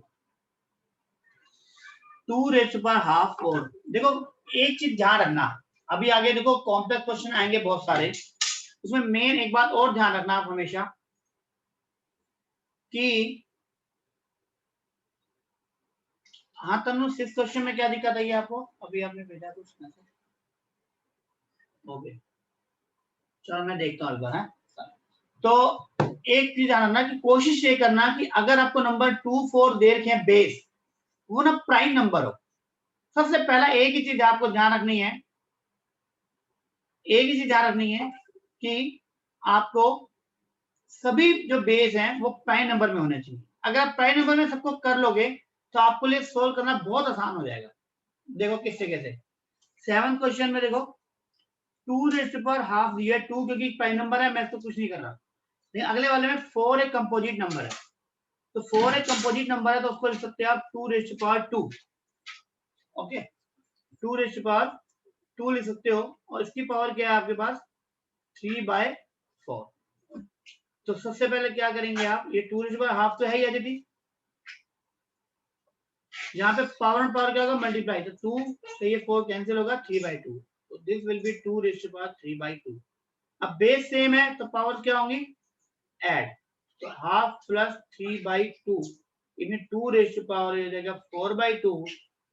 2 रेज़ टू पावर हाफ 4। देखो एक चीज ध्यान रखना, अभी आगे देखो कॉम्प्लेक्स क्वेश्चन आएंगे बहुत सारे, उसमें मेन एक बात और ध्यान रखना आप हमेशा कि हाँ तनु 6 क्वेश्चन में क्या दिक्कत आई है आपको? अभी आपने भेजा कुछ मैसेज। ओके चलो मैं देखता हूँ एक बार। तो एक चीज ध्यान रखना कि कोशिश ये करना कि अगर आपको नंबर 2 4 दे रखे हैं बेस, वो ना प्राइम नंबर हो। सबसे पहला एक ही चीज आपको ध्यान रखनी है, एक ही चीज ध्यान रखनी है कि आपको सभी जो बेस हैं वो प्राइम नंबर में होने चाहिए। अगर आप प्राइम नंबर में सबको कर लोगे तो आपको लिए सोल्व करना बहुत आसान हो जाएगा। देखो किस तरीके से 7th क्वेश्चन में देखो 2 रेज़ टू पावर हाफ दिया है, 2 क्योंकि प्राइम नंबर है, मैं तो कुछ नहीं कर रहा। लेकिन अगले वाले में 4 एक कंपोजिट नंबर है, तो 4 एक कंपोजिट नंबर है तो उसको लिख सकते हैं आप 2 raise to power 2। Okay 2 raise to power 2 लिख सकते हो, और इसकी पावर क्या है आपके पास 3/4। तो सबसे पहले क्या करेंगे आप, ये 2 रेज़ टू पावर हाफ तो है ही यदि यहाँ पे पावर और पावर क्या होगा मल्टीप्लाई, तो 2 से ये 4 कैंसिल होगा 3/2, तो this will be 2 raise to power 3/2। अब बेस सेम है तो पावर क्या होंगी ऐड, तो हाफ प्लस 3/2 इनमें 2 रेज़ टू पावर हो जाएगा 4/2,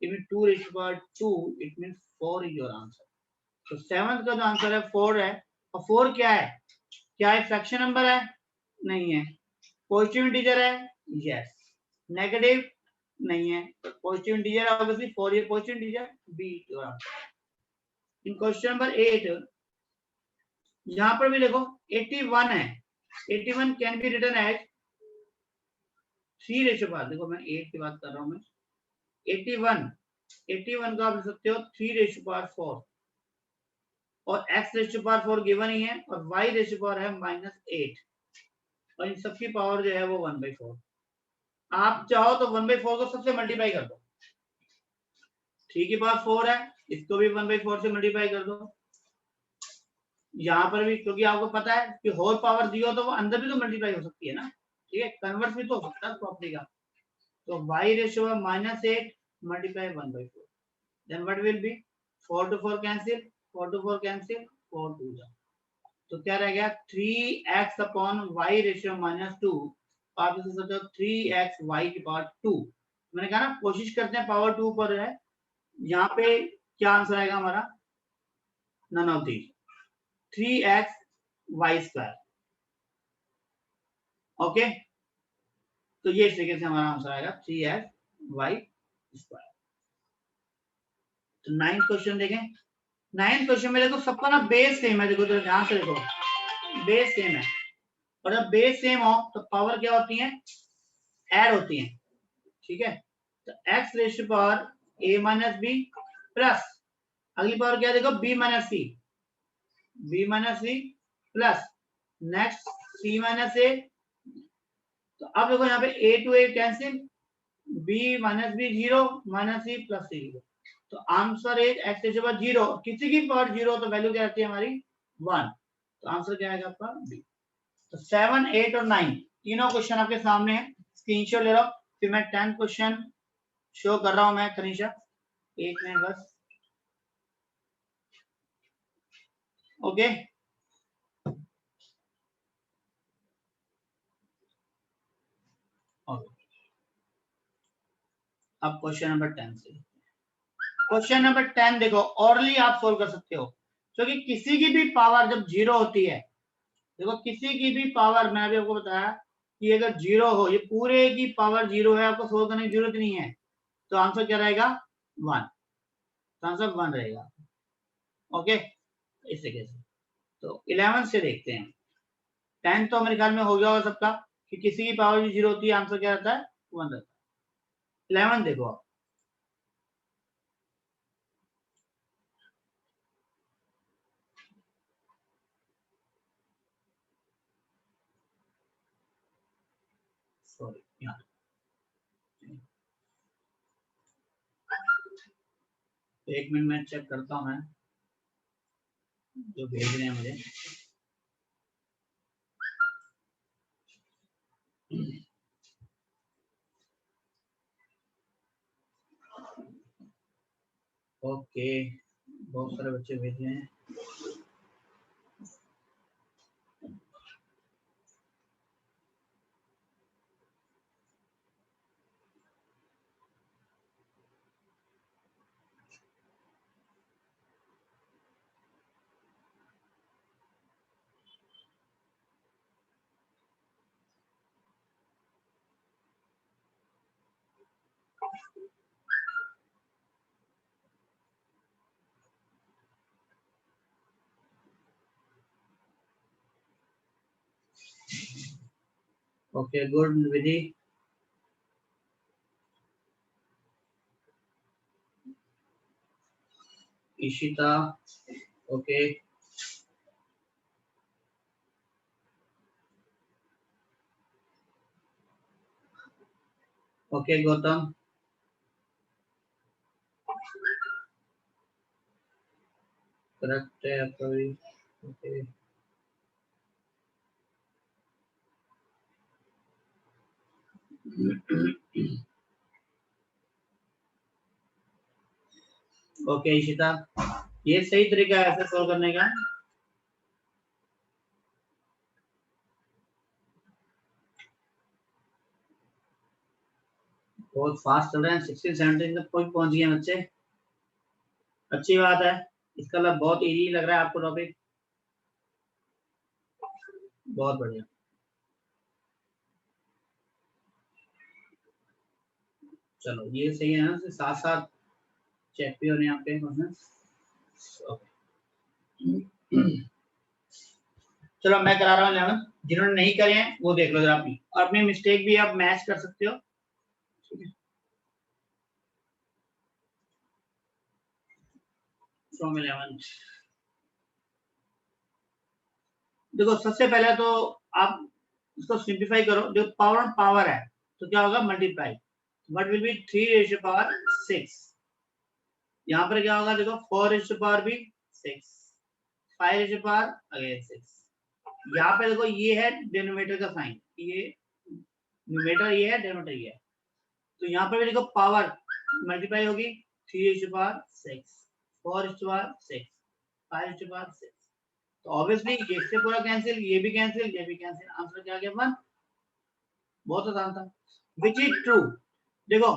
इनमें 2 raise to power 2, it means 4 is your answer. तो 7th का जो आंसर है 4 है, और 4 क्या है, क्या है फ्रैक्शन नंबर है नहीं है, पॉजिटिव इंटीजर है यस, नेगेटिव नहीं है, पॉजिटिव इंटीजर ऑब्वियसली 4 ये positive integer be your answer. In question number 8 यहां पर भी देखो 81 है, 81 can be written as 3 raise to power, देखो मैं 8 की बात कर रहा हूं मैं, 81 को आप लिख सकते हो 3 रेज़ टू पावर 4, और x raise to power 4 given ही है, और y रेज़ टू पावर है -8, और इन सबकी पावर जो है वो 1/4। आप चाहो तो 1/4 को सबसे मल्टीप्लाई कर दो, 3 की पावर 4 है, इसको भी 1/4 से मल्टीप्लाई कर दो। यहाँ पर भी क्योंकि आपको पता है कि होल पावर दियो तो वो अंदर भी तो मल्टीप्लाई हो सकती है ना, ठीक है, कन्वर्स भी तो हो सकता है प्रॉपर्टी का। तो y ratio -8 multiply 1/4, then what will be 4 to 4 cancel, 4 to 4 cancel, 4 2 जा, तो क्या रह गया 3x अपॉन y रेशियो -2, आप इसे सोचो 3x y की पावर 2। मैंने कहा ना कोशिश करते हैं पावर 2 पर है, यहाँ पे क्या आंसर आएगा हमारा none of these 3x y square. Okay तो ये इस तरीके से हमारा आंसर आएगा 3x y स्क्वायर। तो 9th क्वेश्चन देखें, 9th क्वेश्चन में देखो सबका ना बेस सेम है, देखो तो ध्यान से देखो बेस सेम है, और जब बेस सेम हो तो पावर क्या होती है ऐड होती है, ठीक है। तो x raise to power a minus B plus अगली पावर क्या देखो b minus C plus next c minus a, तो अब देखो यहाँ पे a to a cancel, b minus b 0 minus c plus c 0, तो answer is x raise to power 0, किसी की पावर 0 तो वैल्यू क्या रहती है हमारी 1, तो आंसर क्या आएगा आपका b। तो 7 8 और 9 तीनों क्वेश्चन आपके सामने है, स्क्रीनशॉट ले लो, फिर मैं 10th क्वेश्चन शो कर रहा हूं मैं तनीषा, एक मिनट बस। ओके अब क्वेश्चन नंबर 10 से क्वेश्चन नंबर 10 देखो, ऑरली आप सोल्व कर सकते हो, क्योंकि किसी की भी पावर जब जीरो होती है, देखो किसी की भी पावर, मैं अभी आपको बताया कि अगर जीरो हो, ये पूरे की पावर जीरो है, आपको सोल्व करने की जरूरत नहीं है, तो आंसर क्या रहेगा 1, तो आंसर 1 रहेगा। ओके, इस तरीके से। तो 11 से देखते हैं। 10 तो मेरे ख्याल में हो गया होगा सबका कि किसी की पावर जीरो होती है, आंसर क्या रहता है 1 रहता है। 11 देखो आप, सॉरी यहाँ, एक मिनट में चेक करता हूँ मैं जो भेज रहे हैं मुझे। ओके, बहुत सारे बच्चे भेज रहे हैं। Okay, good Vidhi. Ishita, okay, okay Gautam, correct है आपका भी। ओके, ओके इशिता, ये सही तरीका है ऐसे सोल्व करने का। बहुत फास्ट चल रहे हैं, 16 17 तक पहुंच गए बच्चे, अच्छी बात है। इसका मतलब बहुत इजी लग रहा है आपको टॉपिक, बहुत बढ़िया। चलो ये सही है ना, साथ साथ चेक भी होने यहाँ पे क्वेश्चन। चलो मैं करा रहा हूँ 11, जिन्होंने नहीं करे हैं वो देख लो जरा अपनी, और अपनी मिस्टेक भी आप मैच कर सकते हो। फ्रॉम 11 देखो, सबसे पहले तो आप इसको सिंप्लीफाई करो, जो पावर पावर है तो क्या होगा multiply, what will be 3 raise to power 6, यहाँ पर क्या होगा देखो 4 रेज़ टू पावर भी 6, 5 रेज़ टू पावर अगेन 6, यहाँ पे देखो ये है डिनोमिनेटर का साइन, ये न्यूमरेटर ये है, डिनोमिनेटर ये है, तो यहाँ पर भी देखो पावर मल्टीप्लाई होगी 3 raise to power 6, 4 raise to power 6, 5 raise to power 6, तो ऑब्वियसली ये से पूरा कैंसिल, ये भी कैंसिल, ये भी कैंसिल, आंसर क्या आ गया 1। बहुत आसान था। विच इज ट्रू, देखो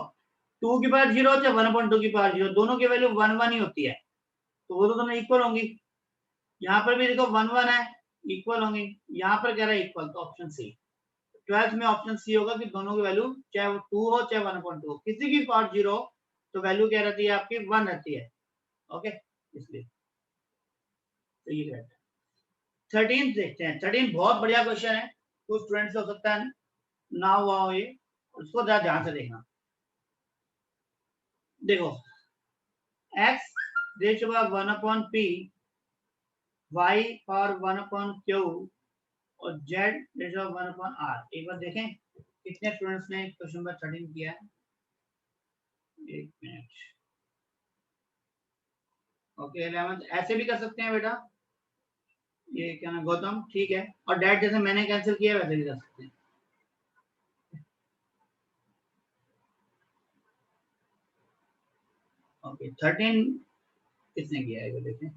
2 की पावर 0 चाहे 1/2 की पावर 0, दोनों की वैल्यू 1 1 ही होती है, तो वो तो दोनों इक्वल होंगी। यहाँ पर भी देखो 1 1 है, इक्वल होंगी, यहाँ पर कह रहा है इक्वल, तो ऑप्शन सी। 12th में ऑप्शन सी होगा कि दोनों की वैल्यू चाहे वो 2 हो चाहे 1/2 हो, किसी की पावर 0 हो तो वैल्यू क्या रहती है आपकी 1 रहती है। ओके, इसलिए तो ये करेक्ट है। 13 देखते हैं, 13 बहुत बढ़िया क्वेश्चन है, कुछ स्टूडेंट्स हो सकता है ना हुआ हो ये, उसको जरा ध्यान से देखना। देखो x raise to power 1/p, y power 1/q और z rays to power 1/r। एक बार देखें कितने स्टूडेंट्स ने क्वेश्चन नंबर 13 किया है, एक मिनट। ओके 11 ऐसे भी कर सकते हैं बेटा, ये क्या नाम गौतम, ठीक है, और डैट जैसे मैंने कैंसिल किया वैसे भी कर सकते हैं। ओके 13 किसने किया है, देखें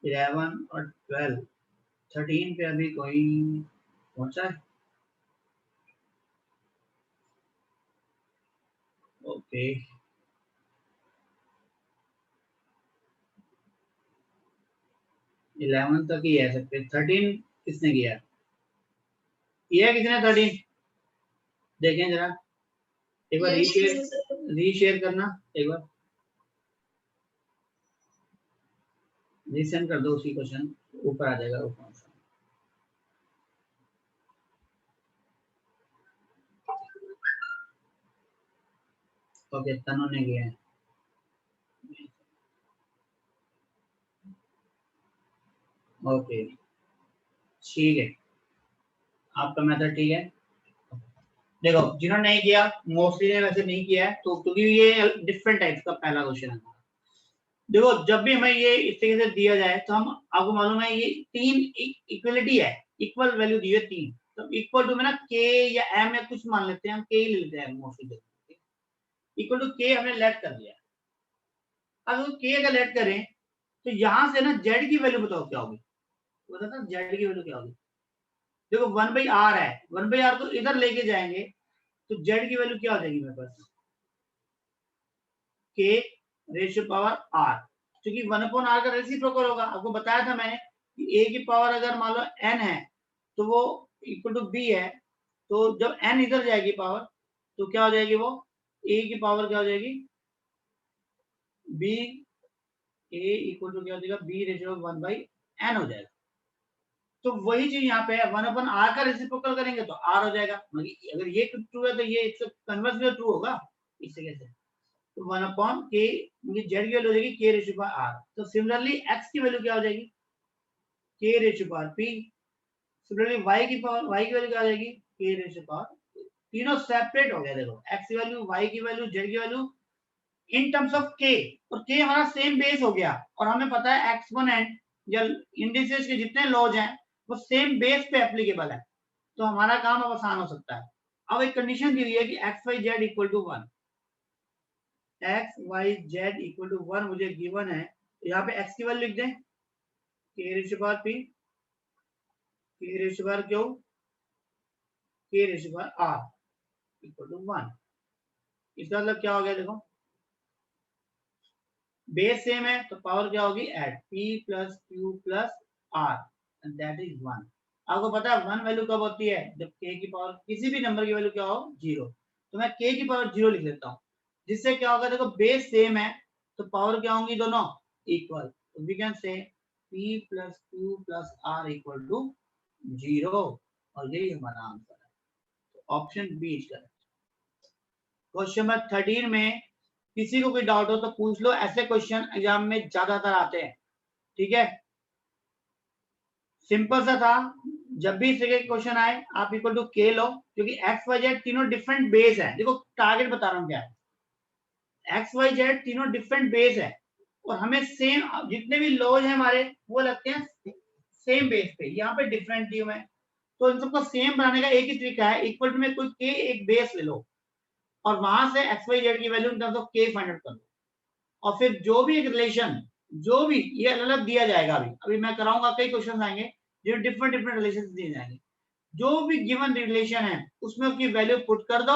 11 और 12, 13 पे अभी कोई पहुंचा है? ओके, 11 तक ही है सकते। 13 किसने किया किसने 13? देखें जरा एक बार, रीशेयर करना एक बार, रीसेंड कर दो उसी क्वेश्चन, ऊपर आ जाएगा वो कौन सा। ओके, तनु ने किया है। ओके ठीक है, आपका मेथड ठीक है। देखो जिन्होंने नहीं किया, मोस्टली ने वैसे नहीं किया है, तो क्योंकि ये डिफरेंट टाइप्स का पहला क्वेश्चन है। देखो जब भी हमें ये इस तरीके से दिया जाए तो हम, आपको मालूम है ये 3 इक्वलिटी है, इक्वल वैल्यू दी है 3, तो इक्वल टू में ना के या एम या कुछ मान लेते हैं, हम के ही ले लेते हैं मोस्टली। इक्वल टू के हमने लेट कर दिया। अगर के अगर लेट करें तो यहां से ना जेड की वैल्यू बताओ क्या होगी, बताता जेड की वैल्यू क्या होगी। देखो 1/r है, 1/r को इधर लेके जाएंगे तो जेड की वैल्यू क्या हो जाएगी मेरे पास, के रेशियो पावर r, क्योंकि 1/r का रेसिप्रोकल होगा। आपको बताया था मैंने कि a की पावर अगर मान लो n है तो वो इक्वल टू b है, तो जब n इधर जाएगी पावर तो क्या हो जाएगी, वो a की पावर क्या हो जाएगी, b, a इक्वल टू क्या हो जाएगा, b रेशियो 1/n हो जाएगा। तो वही चीज यहाँ पे है, 1/r का रेसिप्रोकल करेंगे तो r हो जाएगा। अगर ये ट्रू है तो ये इससे कन्वर्स भी ट्रू होगा इस तरीके से। तो 1/k, जेड की वैल्यू हो जाएगी k रेशियो पावर r। तो सिमिलरली x की वैल्यू क्या हो जाएगी, k ratio power p। Similarly y की वैल्यू क्या हो जाएगी, k रेशियो पावर। तीनों सेपरेट हो गया। देखो x की वैल्यू, y की वैल्यू, z की value in terms of k, और k हमारा सेम बेस हो गया, और हमें पता है एक्सपोनेंट या इंडिसेस के जितने लॉज हैं वो सेम बेस पे एप्लीकेबल है, तो हमारा काम अब आसान हो सकता है। अब एक कंडीशन दी हुई है कि x y z equal to 1, x y z equal to 1 मुझे गिवन है, तो यहाँ पे x की वैल्यू लिख दें, k ratio power p, k ratio power q, k ratio power r equal to 1। इसका मतलब क्या हो गया, देखो बेस सेम है तो पावर क्या होगी, add p plus q plus r and that is 1। आपको पता है 1 वैल्यू कब होती है, जब k की पावर किसी भी नंबर की वैल्यू क्या हो, 0। तो मैं k की पावर 0 लिख लेता हूँ, जिससे क्या होगा, देखो बेस सेम है तो पावर क्या होंगी, दोनों इक्वल। तो we can say p plus q plus r equal to 0, और यही हमारा आंसर है। तो option B is correct. Question number 13 में किसी को कोई डाउट हो तो पूछ लो, ऐसे क्वेश्चन एग्जाम में ज्यादातर आते हैं, ठीक है। सिंपल सा था, जब भी इस तरह के क्वेश्चन आए आप इक्वल टू के लो, क्योंकि एक्स वाई जेड तीनों डिफरेंट बेस है। देखो टारगेट बता रहा हूँ क्या है, एक्स वाई जेड तीनों डिफरेंट बेस है, और हमें सेम जितने भी लॉज हैं हमारे वो लगते हैं सेम बेस पे। यहाँ पे डिफरेंट डी है, तो इन सबको सेम बनाने का एक ही तरीका है, इक्वल टू में कोई के एक बेस ले लो और वहां से एक्स वाई जेड की वैल्यू इन टर्म्स ऑफ के फाइंड आउट कर लो, और फिर जो भी एक रिलेशन, जो भी ये अलग अलग दिया जाएगा, अभी मैं कराऊंगा, कई क्वेश्चन आएंगे जो डिफरेंट डिफरेंट रिलेशन दिए जाएंगे, जो भी गिवन रिलेशन है उसमें उसकी वैल्यू पुट कर दो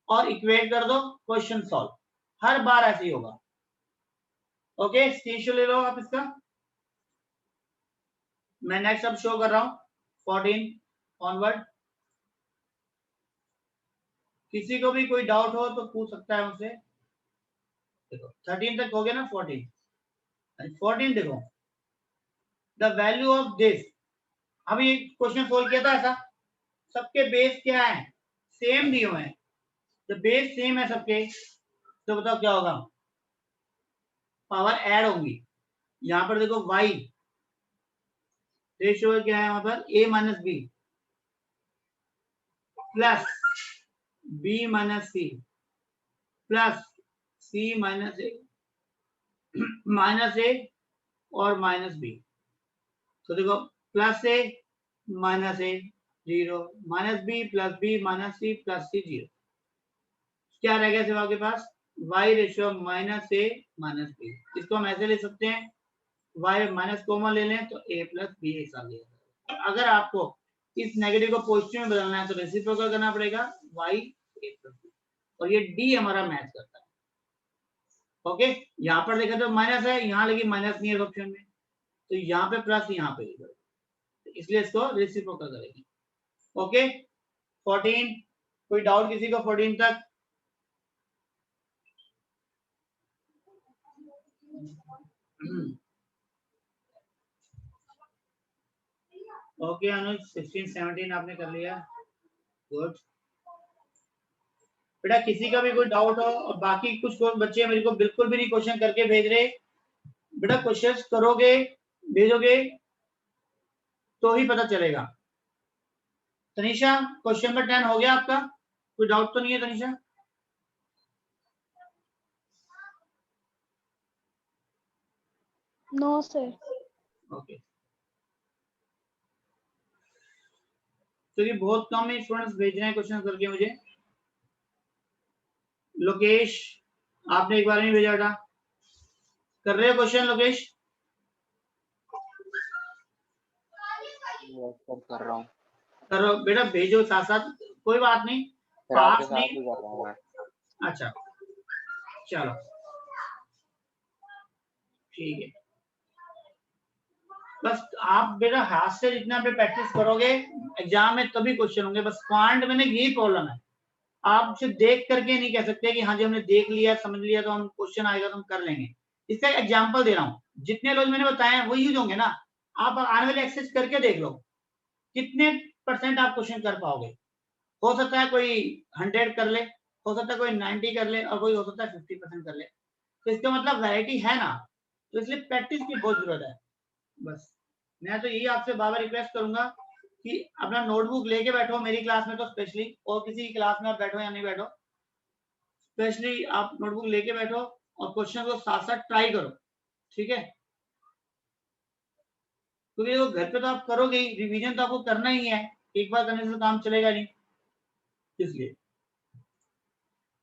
और इक्वेट कर दो, क्वेश्चन सॉल्व। हर बार ऐसे ही होगा। ओके, स्क्रीनशॉट ले लो आप इसका, मैं नेक्स्ट अब शो कर रहा हूं 14 ऑनवर्ड। किसी को भी कोई डाउट हो तो पूछ सकता है मुझसे। देखो 13 तक हो गया ना, 14 देखो, द वैल्यू ऑफ दिस। अभी क्वेश्चन सोल्व किया था ऐसा, सबके बेस क्या है, सेम दिए हुए हैं, जब बेस सेम है सबके तो बताओ क्या होगा, पावर ऐड होंगी। यहाँ पर देखो y रेशियो क्या है, वहां पर a minus B plus b minus C plus c minus A और माइनस बी। तो देखो plus A minus A 0, minus B plus B minus C plus C 0। क्या रह गया सिर्फ आपके पास, y ratio minus A minus B. इसको हम ऐसे ले सकते हैं, y माइनस कॉमन ले लें तो a प्लस बी एक साथ ले। अगर आपको इस नेगेटिव को पॉजिटिव में बदलना है तो रेसिप्रोकल करना पड़ेगा y a प्लस बी, और ये d हमारा मैच करता है। ओके, यहाँ पर देखा तो माइनस है, यहाँ लेकिन माइनस नहीं है ऑप्शन में, तो यहाँ पे प्लस, यहाँ पे इसलिए इसको रेसिप्रोकल करेंगे। ओके 14, कोई डाउट किसी को 14 तक? ओके अनुज 16 17 आपने कर लिया, गुड। बेटा किसी का भी कोई डाउट हो, और बाकी कुछ बच्चे मेरे को बिल्कुल भी नहीं क्वेश्चन करके भेज रहे, बेटा क्वेश्चंस करोगे भेजोगे तो ही पता चलेगा। तनीषा क्वेश्चन नंबर 10 हो गया आपका, कोई डाउट तो नहीं है तनीषा? No, sir. ओके, तो ये बहुत कम ही स्टूडेंट्स भेज रहे हैं क्वेश्चन करके मुझे। लोकेश आपने एक बार नहीं भेजा बेटा, कर रहे हो क्वेश्चन लोकेश? कर रहा हूँ करो बेटा, भेजो साथ साथ, कोई बात नहीं, सर, आपके पास साथ ही नहीं। कर रहा हूँ मैं। अच्छा चलो ठीक है, बस आप बेटा हाथ से जितना पे प्रैक्टिस करोगे एग्जाम में तभी क्वेश्चन होंगे। बस पॉइंट में यही प्रॉब्लम है, आप सिर्फ देख करके नहीं कह सकते कि हाँ जी हमने देख लिया समझ लिया तो हम क्वेश्चन आएगा तो हम कर लेंगे। इसका एग्जांपल दे रहा हूँ, जितने लोग मैंने बताए हैं वो यूज होंगे ना, आप आने वाले एक्सरसाइज करके देख लो कितने % आप क्वेश्चन कर पाओगे। हो सकता है कोई 100 कर ले, हो सकता है कोई 90 कर ले, और कोई हो सकता है 50% कर ले, तो इसका मतलब वैरायटी है ना, तो इसलिए प्रैक्टिस की बहुत जरूरत है। बस मैं तो यही आपसे बार-बार रिक्वेस्ट करूंगा कि अपना नोटबुक लेके बैठो, मेरी क्लास में तो स्पेशली, और किसी की क्लास में आप बैठो या नहीं बैठो, स्पेशली आप नोटबुक लेके बैठो और क्वेश्चन को साथ साथ ट्राई करो, ठीक है? क्योंकि वो घर पे तो आप करोगे ही, रिवीजन तो आपको करना ही है, एक बार करने से काम चलेगा नहीं, इसलिए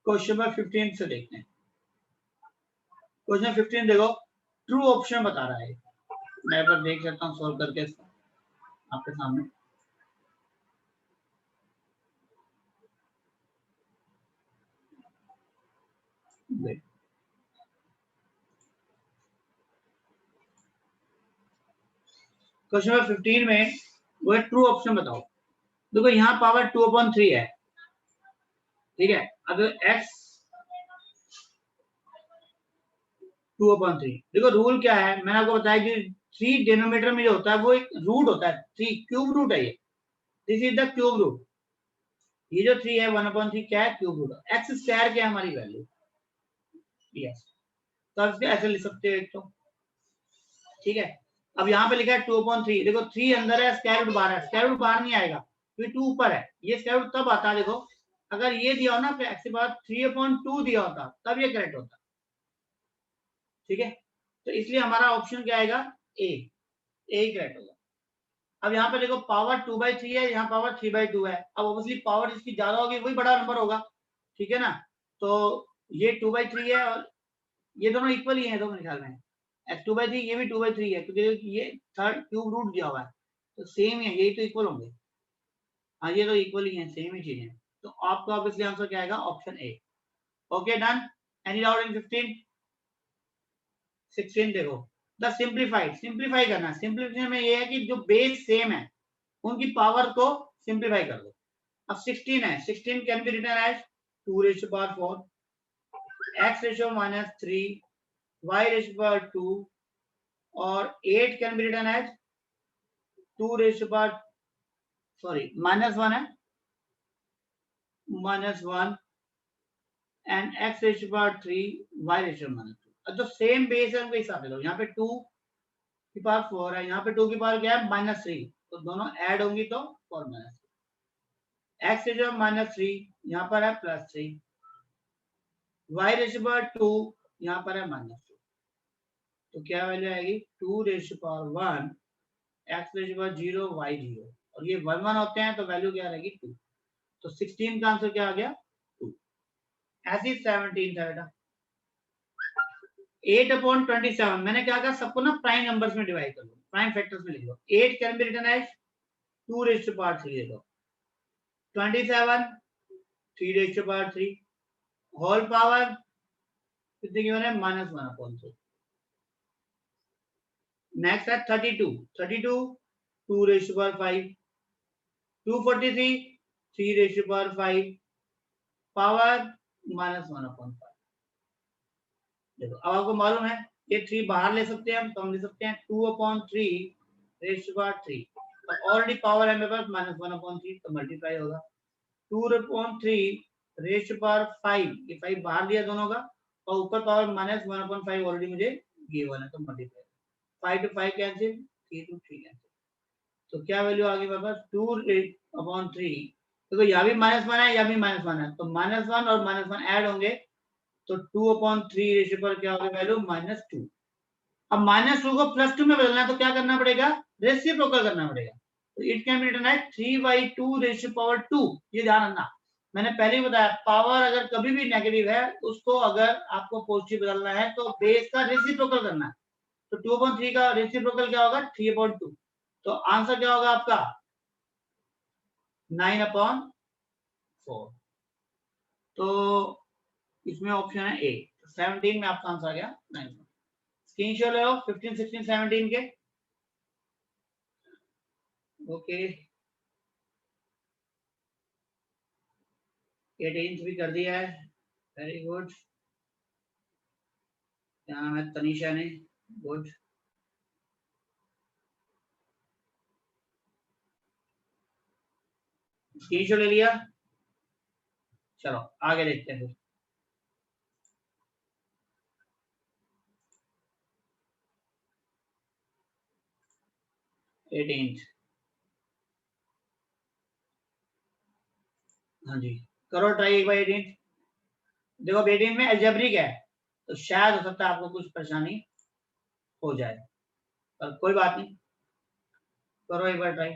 क्वेश्चन नंबर 15 से देखते हैं। क्वेश्चन 15 देखो, ट्रू ऑप्शन बता रहा है, मैं एक बार देख सकता हूँ सॉल्व करके इसको आपके सामने। क्वेश्चन नंबर 15 में वो है ट्रू ऑप्शन बताओ। देखो यहाँ पावर 2/3 है, ठीक है? अगर x 2/3, देखो रूल क्या है, मैंने आपको बताया कि 3 डिनोमिनेटर में जो होता है वो एक रूट होता है, 3 क्यूब रूट है ये, this is the cube root. ये जो 3 है 1/3 क्या है? Cube root. x स्क्वायर क्या है हमारी वैल्यू, यस, तो आप इसको ऐसे लिख सकते हो एक तो, ठीक है? अब यहाँ पे लिखा है 2/3, देखो 3 अंदर है, स्क्वायर रूट बाहर है, स्क्वायर रूट बाहर नहीं आएगा क्योंकि 2 ऊपर है, ये स्क्वायर रूट तब आता है, देखो अगर ये दिया हो ना x के बाद 3/2 दिया होता तब ये करेक्ट होता, ठीक है? तो इसलिए हमारा ऑप्शन क्या आएगा? ए ही करेक्ट होगा। अब यहाँ पे देखो पावर 2/3 है, यहाँ पावर 3/2 है, अब ऑब्वियसली पावर जिसकी ज्यादा होगी वही बड़ा नंबर होगा, ठीक है ना? तो ये 2/3 है और ये दोनों इक्वल ही है, तो मेरे ख्याल में x 2/3, ये भी 2/3 है क्योंकि ये थर्ड क्यूब रूट दिया हुआ है, तो सेम ही है, यही तो इक्वल होंगे। हाँ ये तो इक्वल ही है, सेम ही चीज है, तो आपका ऑब्वियसली आंसर क्या आएगा? Option A. Okay done, any doubt in 15? 16 देखो, द सिंप्लीफाइड, सिंप्लीफाई करना, सिंप्लीफिकेशन में ये है कि जो बेस सेम है उनकी पावर को सिंप्लीफाई कर दो। अब 16 है, 16 can be written as 2⁴ x -3 y⁴2 और 8 can be written as 2⁻, sorry -1 है, -1 एंड x⁻3 y⁻2। अब जो सेम बेस है उनके हिसाब से लो, यहाँ पे 2 की पावर 4 है, यहाँ पे 2 की पावर क्या है? -3, तो दोनों ऐड होंगी तो 4 x⁻3 यहाँ पर है +3, y⁻2 यहाँ पर है -2, तो क्या वैल्यू आएगी? 2⁻1 x⁻0 y0, और ये 1 1 होते हैं तो वैल्यू क्या रहेगी? 2, तो 16 का आंसर क्या आ गया? 2। ऐसी 17 था बेटा। 8/27, मैंने क्या कहा, सबको ना प्राइम नंबर्स में डिवाइड कर लो, प्राइम फैक्टर्स में लिख लो। 8 कैन बी रिटन एज 2⁻3 ले लो, 27 3⁻3 होल पावर कितने गिवन है -1/3। नेक्स्ट है 32 2^5, 243 3^5 पावर -1/5। देखो अब आपको मालूम है ये 3 बाहर ले सकते हैं हम, तो हम ले सकते हैं 2/3 तो ऑलरेडी पावर है मेरे पास -1/3 तो मल्टीप्लाई होगा 2/3 ये 5 बाहर लिया दोनों का और ऊपर पावर -1/5 ऑलरेडी मुझे गिवन है तो multiply 5 to 5 cancel 3 to 3 cancel तो क्या वैल्यू आ गई मेरे पास 2/3 देखो यहाँ भी -1 है यहाँ भी -1 है तो -1 और -1 ऐड होंगे तो 2/3 रेशियो पर क्या होगा वैल्यू -2। अब -2 को +2 में बदलना है तो क्या करना पड़ेगा रेसिप्रोकल करना पड़ेगा तो it can be written as 3/2 ये ध्यान रखना मैंने पहले ही बताया पावर अगर कभी भी नेगेटिव है उसको अगर आपको पॉजिटिव बदलना है तो बेस का रेसिप्रोकल करना है तो 2/3 का रेसिप्रोकल क्या होगा 3/2 तो आंसर क्या होगा आपका 9/4 तो इसमें ऑप्शन है ए 17 में आपका आंसर आ गया 9। स्क्रीनशॉट ले लो 15 16 17 के ओके 18 भी कर दिया है वेरी गुड क्या नाम है तनीषा ने गुड स्क्रीनशॉट ले लिया चलो आगे देखते हैं फिर हाँ जी करो ट्राई एक बार 18 देखो 18 में अलजेब्रिक है तो शायद हो सकता है आपको कुछ परेशानी हो जाए पर कोई बात नहीं करो एक बार ट्राई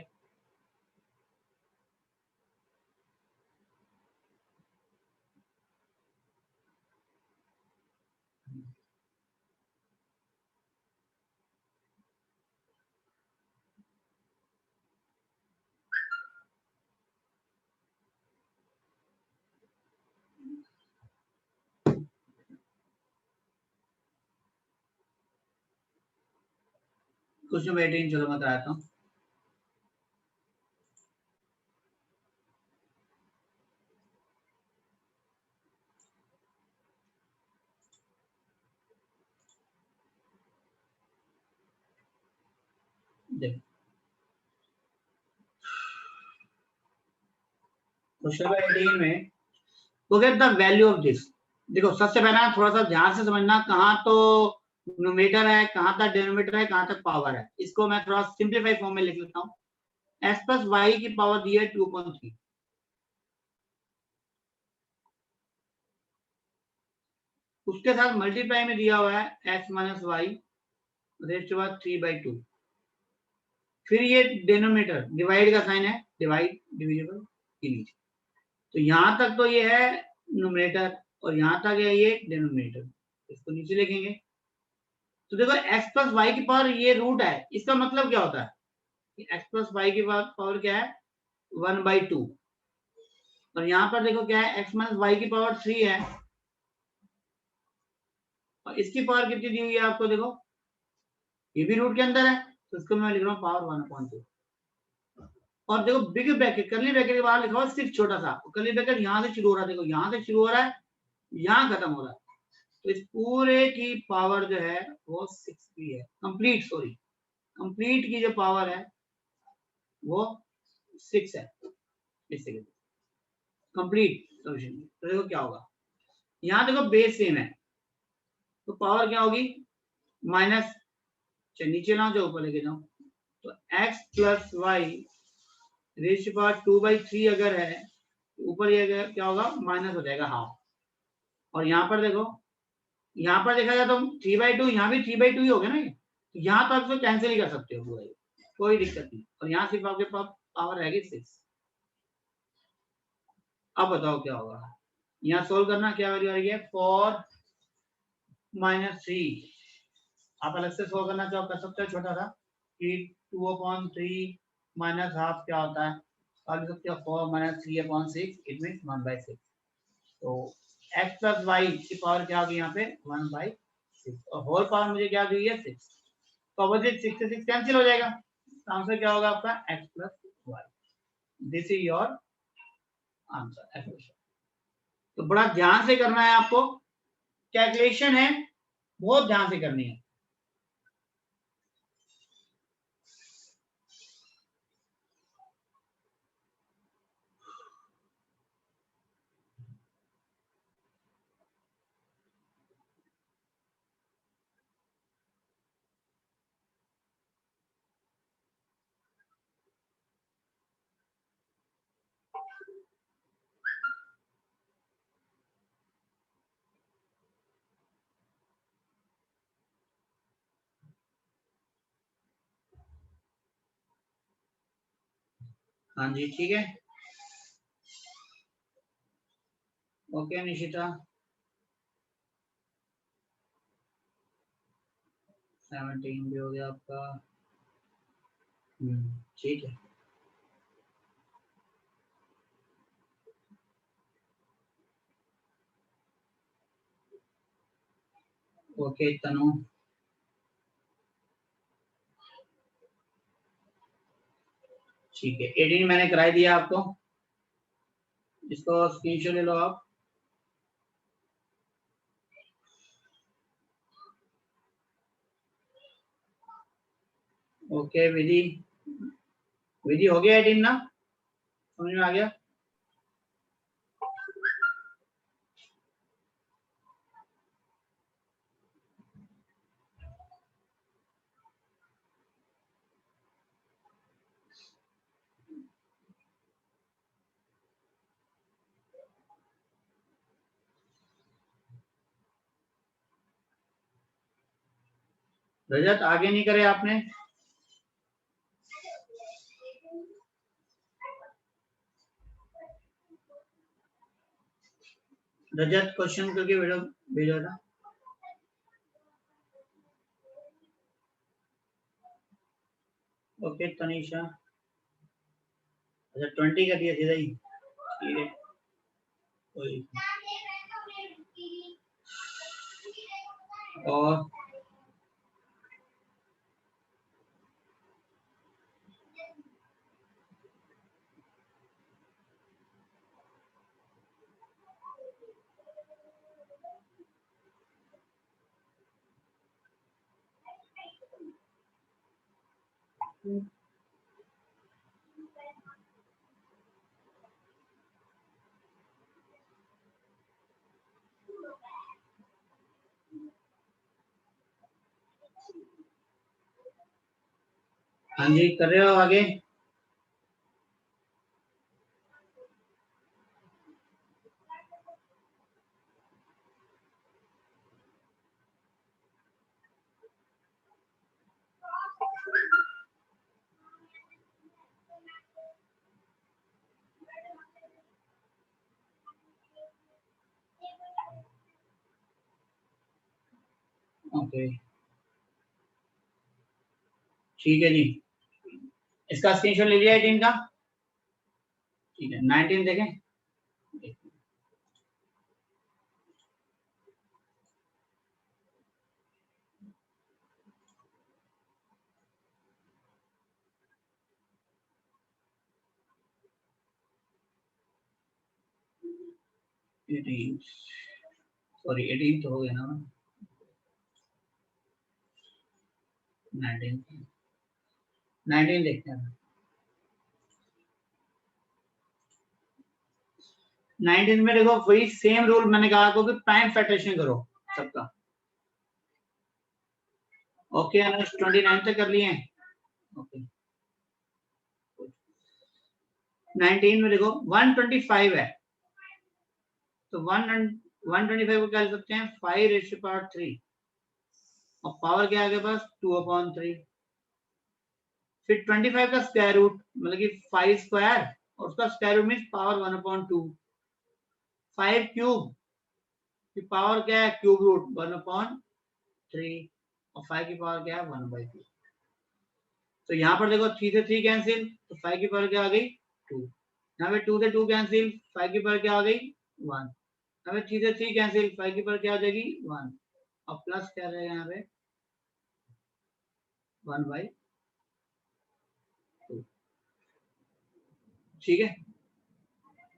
कुछ 18 चलो मैं कराता हूँ देखो क्वेश्चन 18 में तो get the value of this देखो सबसे पहला थोड़ा सा ध्यान से समझना कहाँ तो न्यूमरेटर है कहाँ तक डिनोमिनेटर है कहाँ तक पावर है इसको मैं थोड़ा सिंप्लीफाई फॉर्म में लिख लेता हूँ x प्लस वाई की पावर दी है 2/3 उसके साथ मल्टीप्लाई में दिया हुआ है x माइनस वाई रेस्ट हुआ 3/2 फिर ये डिनोमिनेटर डिवाइड का साइन है डिवाइड डिविजिबल के नीचे तो यहां तक तो ये है न्यूमरेटर और यहां तक है ये डिनोमिनेटर इसको नीचे लिखेंगे तो देखो x प्लस वाई की पावर ये रूट है इसका मतलब क्या होता है कि x प्लस वाई की पावर क्या है 1/2 और यहाँ पर देखो क्या है x माइनस वाई की पावर 3 है और इसकी पावर कितनी दी हुई है आपको देखो ये भी रूट के अंदर है तो इसको मैं लिख रहा हूँ पावर 1/2 और देखो बिग ब्रैकेट करली ब्रैकेट के बाहर लिखा हुआ 6 छोटा सा करली ब्रैकेट यहाँ से शुरू हो रहा है देखो यहाँ से शुरू हो रहा है यहाँ खत्म हो रहा है तो इस पूरे की पावर जो है वो 6 की है कंप्लीट की जो पावर है वो 6 है इससे कंप्लीट सोल्यूशन तो देखो क्या होगा यहाँ देखो बेस सेम है तो पावर क्या होगी माइनस नीचे लाओ जो ऊपर लेके जाओ तो x plus y ratio power 2/3 अगर है तो ऊपर ये क्या होगा माइनस हो जाएगा हाफ और यहाँ पर देखो यहाँ पर देखा जाए तो 3/2 यहाँ भी 3/2 ही हो गया ना ये तो यहाँ तो आप इसको कैंसिल ही कर सकते हो पूरा कोई दिक्कत नहीं और यहाँ सिर्फ आपके पास पावर रहेगी 6 अब बताओ क्या होगा यहाँ सोल्व करना क्या वैल्यू आ रही है 4 - 3 आप अलग से सोल्व करना चाहो कर सकते हो छोटा सा कि 2/3 माइनस हाफ क्या होता है आप लिख सकते हो 4 - 3/6 इट मींस 1/6 तो x प्लस वाई की पावर क्या होगी यहाँ पे 1/6 और होल पावर मुझे क्या दी है 6, तो अपोजिट 6 से 6 कैंसिल हो जाएगा, आंसर क्या होगा आपका x plus y. This is your answer expression. तो बड़ा ध्यान से करना है आपको, कैलकुलेशन है बहुत ध्यान से करनी है। हाँ जी ठीक है, ओके निशिता 17 भी हो गया आपका। ठीक है, ओके तनु ठीक है, 18 मैंने कराई दिया आपको, इसको स्क्रीनशॉट ले लो आप। ओके विधि, विधि हो गया 18 ना, समझ में आ गया? रजत आगे नहीं करे आपने? रजत क्वेश्चन करके वीडियो भेजा था। ओके तनीषा, अच्छा 20 कर दिया सीधा ही, ठीक है कोई। और हाँ जी कर रहे हो आगे? ओके ठीक है जी, इसका स्क्रीनशॉट ले लिया 18 का, ठीक है 19 देखें। सॉरी 18 तो हो गया ना, 19 19 देखते हैं। 19 में देखो वही सेम रूल मैंने कहा आपको कि प्राइम फैक्टराइजेशन करो सबका। ओके अनुज 29 तक कर लिए? ओके 19 में देखो 125 है, तो 125 को क्या लिख सकते हैं 5⁻3 और पावर क्या है आपके पास 2/3। फिर 25 का स्क्वायर रूट मतलब कि 5 स्क्वायर और उसका square root means power 1/2। 5 cube की पावर क्या है क्यूब रूट 1/3 और 5 की पावर क्या है 1/2। तो यहाँ पर देखो 3 से 3 कैंसिल, तो 5 की पावर क्या आ गई 2। यहाँ पे 2 से 2 कैंसिल, 5 की पावर क्या आ गई 1। हमें चीजें थी कैंसिल, 5 की पर क्या हो जाएगी 1 और प्लस क्या रहेगा यहाँ पे 1/2। ठीक है,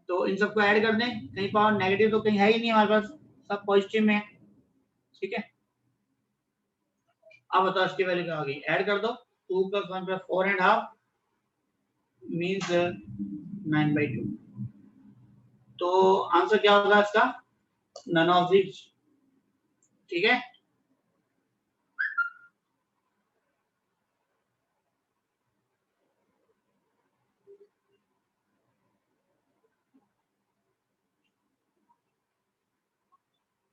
तो इन सबको ऐड कर दें, कहीं पावर नेगेटिव तो कहीं है ही नहीं हमारे पास, सब पॉजिटिव में है। ठीक है, अब बताओ इसकी वैल्यू क्या होगी, ऐड कर दो 2 + 1 + 4.5 मीन्स 9/2। तो आंसर क्या होगा इसका, नन ऑफ दिस। ठीक है,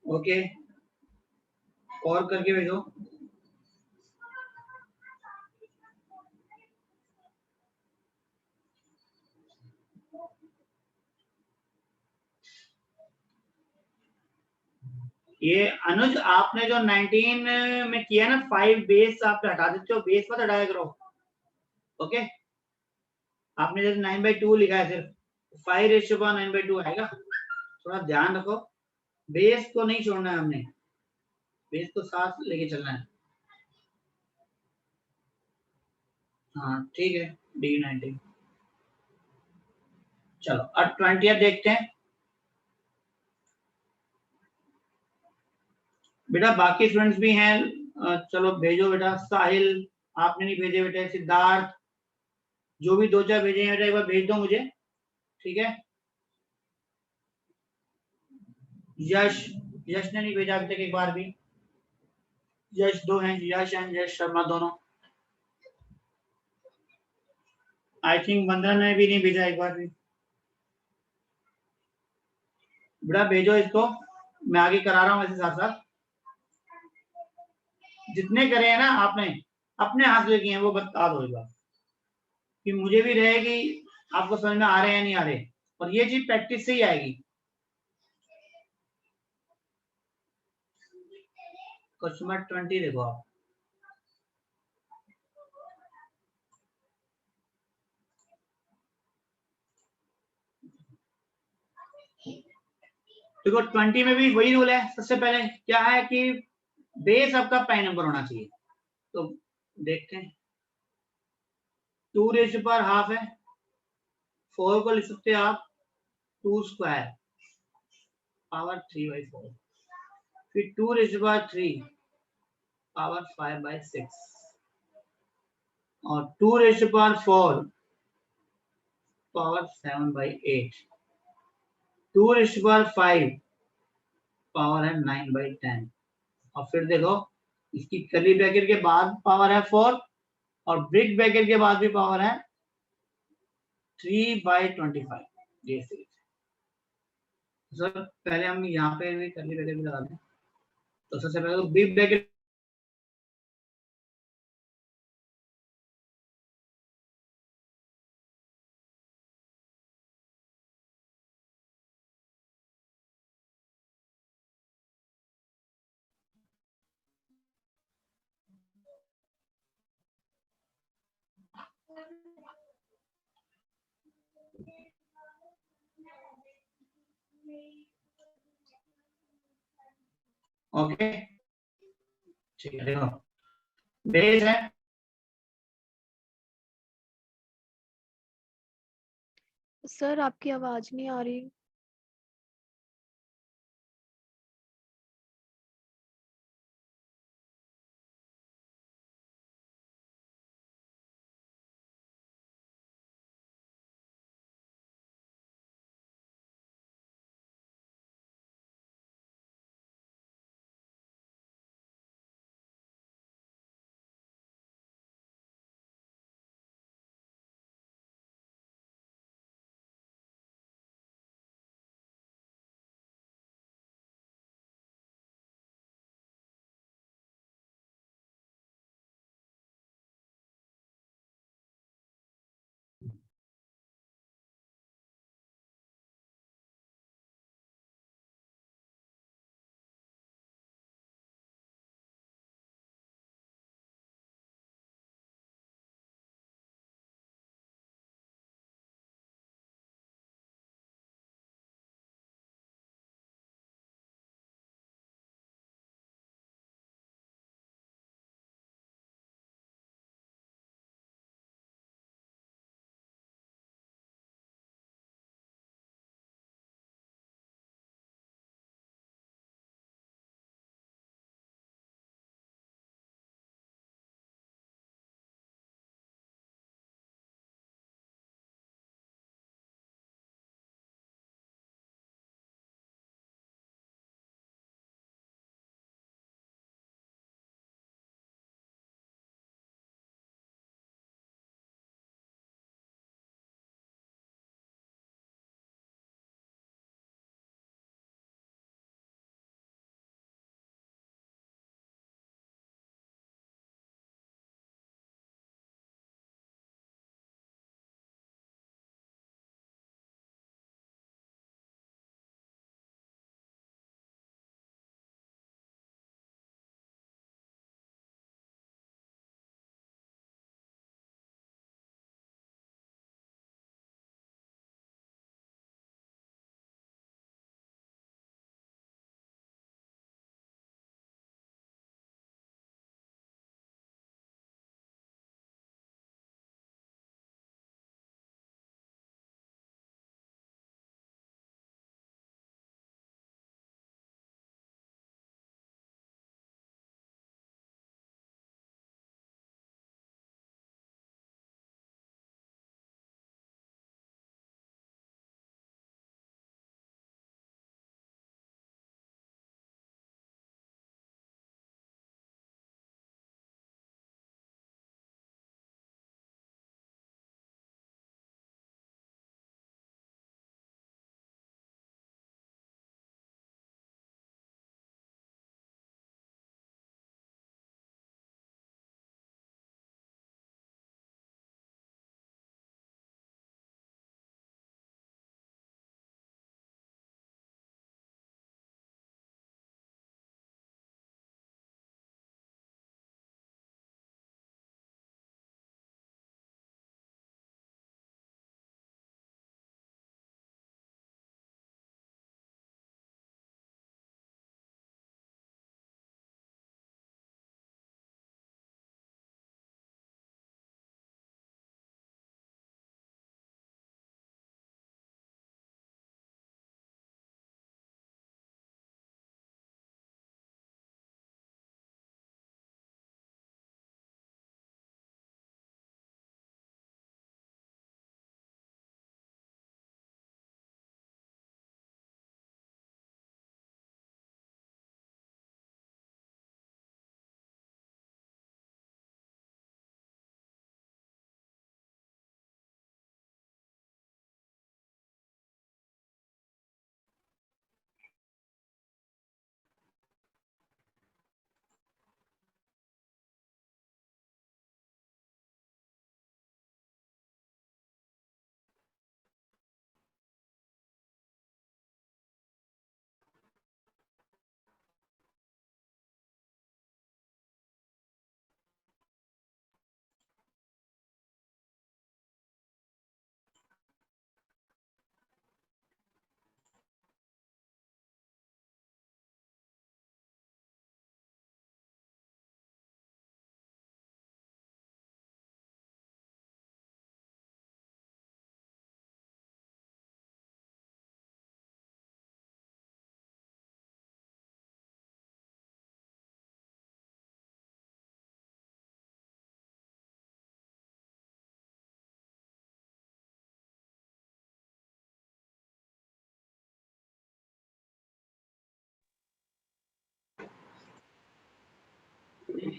ओके, और करके भेजो। ये अनुज आपने जो 19 में किया ना 5 बेस आप हटा देते हो, बेस मत हटाया करो। ओके, आपने जैसे 9/2 लिखा है, सिर्फ 5:9/2 आएगा, थोड़ा ध्यान रखो, बेस को नहीं छोड़ना है हमने, बेस को साथ लेके चलना है। हाँ ठीक है, D19। चलो अब 20 देखते हैं बेटा, बाकी स्टूडेंट्स भी हैं, चलो भेजो बेटा। साहिल आपने नहीं भेजे बेटा, सिद्धार्थ, जो भी 2-4 भेजे हैं बेटा एक बार भेज दो मुझे। ठीक है, यश, यश ने नहीं भेजा अभी तक एक बार भी, यश 2 हैं, यश एंड यश शर्मा दोनों। आई थिंक वंदना ने भी नहीं भेजा एक बार भी। बेटा भेजो इसको, मैं आगे करा रहा हूँ ऐसे साथ साथ। जितने करे हैं ना आपने अपने हाथ से किए हैं वो बता दो एक बार, कि मुझे भी रहेगी आपको समझ में आ रहे हैं नहीं आ रहे, और ये चीज प्रैक्टिस से ही आएगी। क्वेश्चन नंबर 20 देखो आप, देखो 20 में भी वही रूल है। सबसे पहले क्या है कि बेस आपका प्राइम नंबर होना चाहिए, तो देखते हैं 2 ½ है, 4 को लिख सकते हैं आप 2² पावर 3/4, फिर 2³ पावर 5/6 और 2⁴ पावर 7/8, 2⁵ पावर है 9/10, और फिर देखो इसकी कर्ली ब्रैकेट के बाद पावर है 4 और ब्रिक ब्रैकेट के बाद भी पावर है 3/25। ये सीरीज सर, पहले हम यहाँ पे भी कर्ली ब्रैकेट भी लगा दें, तो सबसे पहले तो ब्रिक ब्रैकेट ओके, ठीक है, देखो बेस है सर आपकी आवाज नहीं आ रही।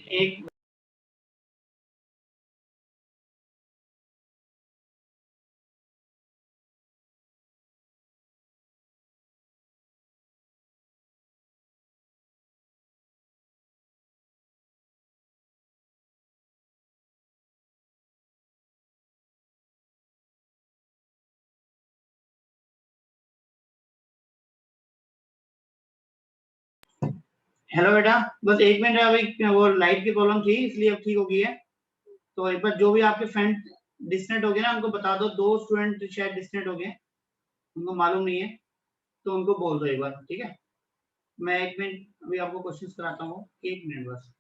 एक हेलो बेटा, बस 1 मिनट, अभी वो लाइट की प्रॉब्लम थी इसलिए अब ठीक हो गई है। तो एक बार जो भी आपके फ्रेंड डिस्कनेक्ट हो गए ना उनको बता दो, 2 स्टूडेंट शायद डिस्कनेक्ट हो गए, उनको मालूम नहीं है, तो उनको बोल दो एक बार, ठीक है। मैं 1 मिनट अभी आपको क्वेश्चंस कराता हूँ, 1 मिनट बस।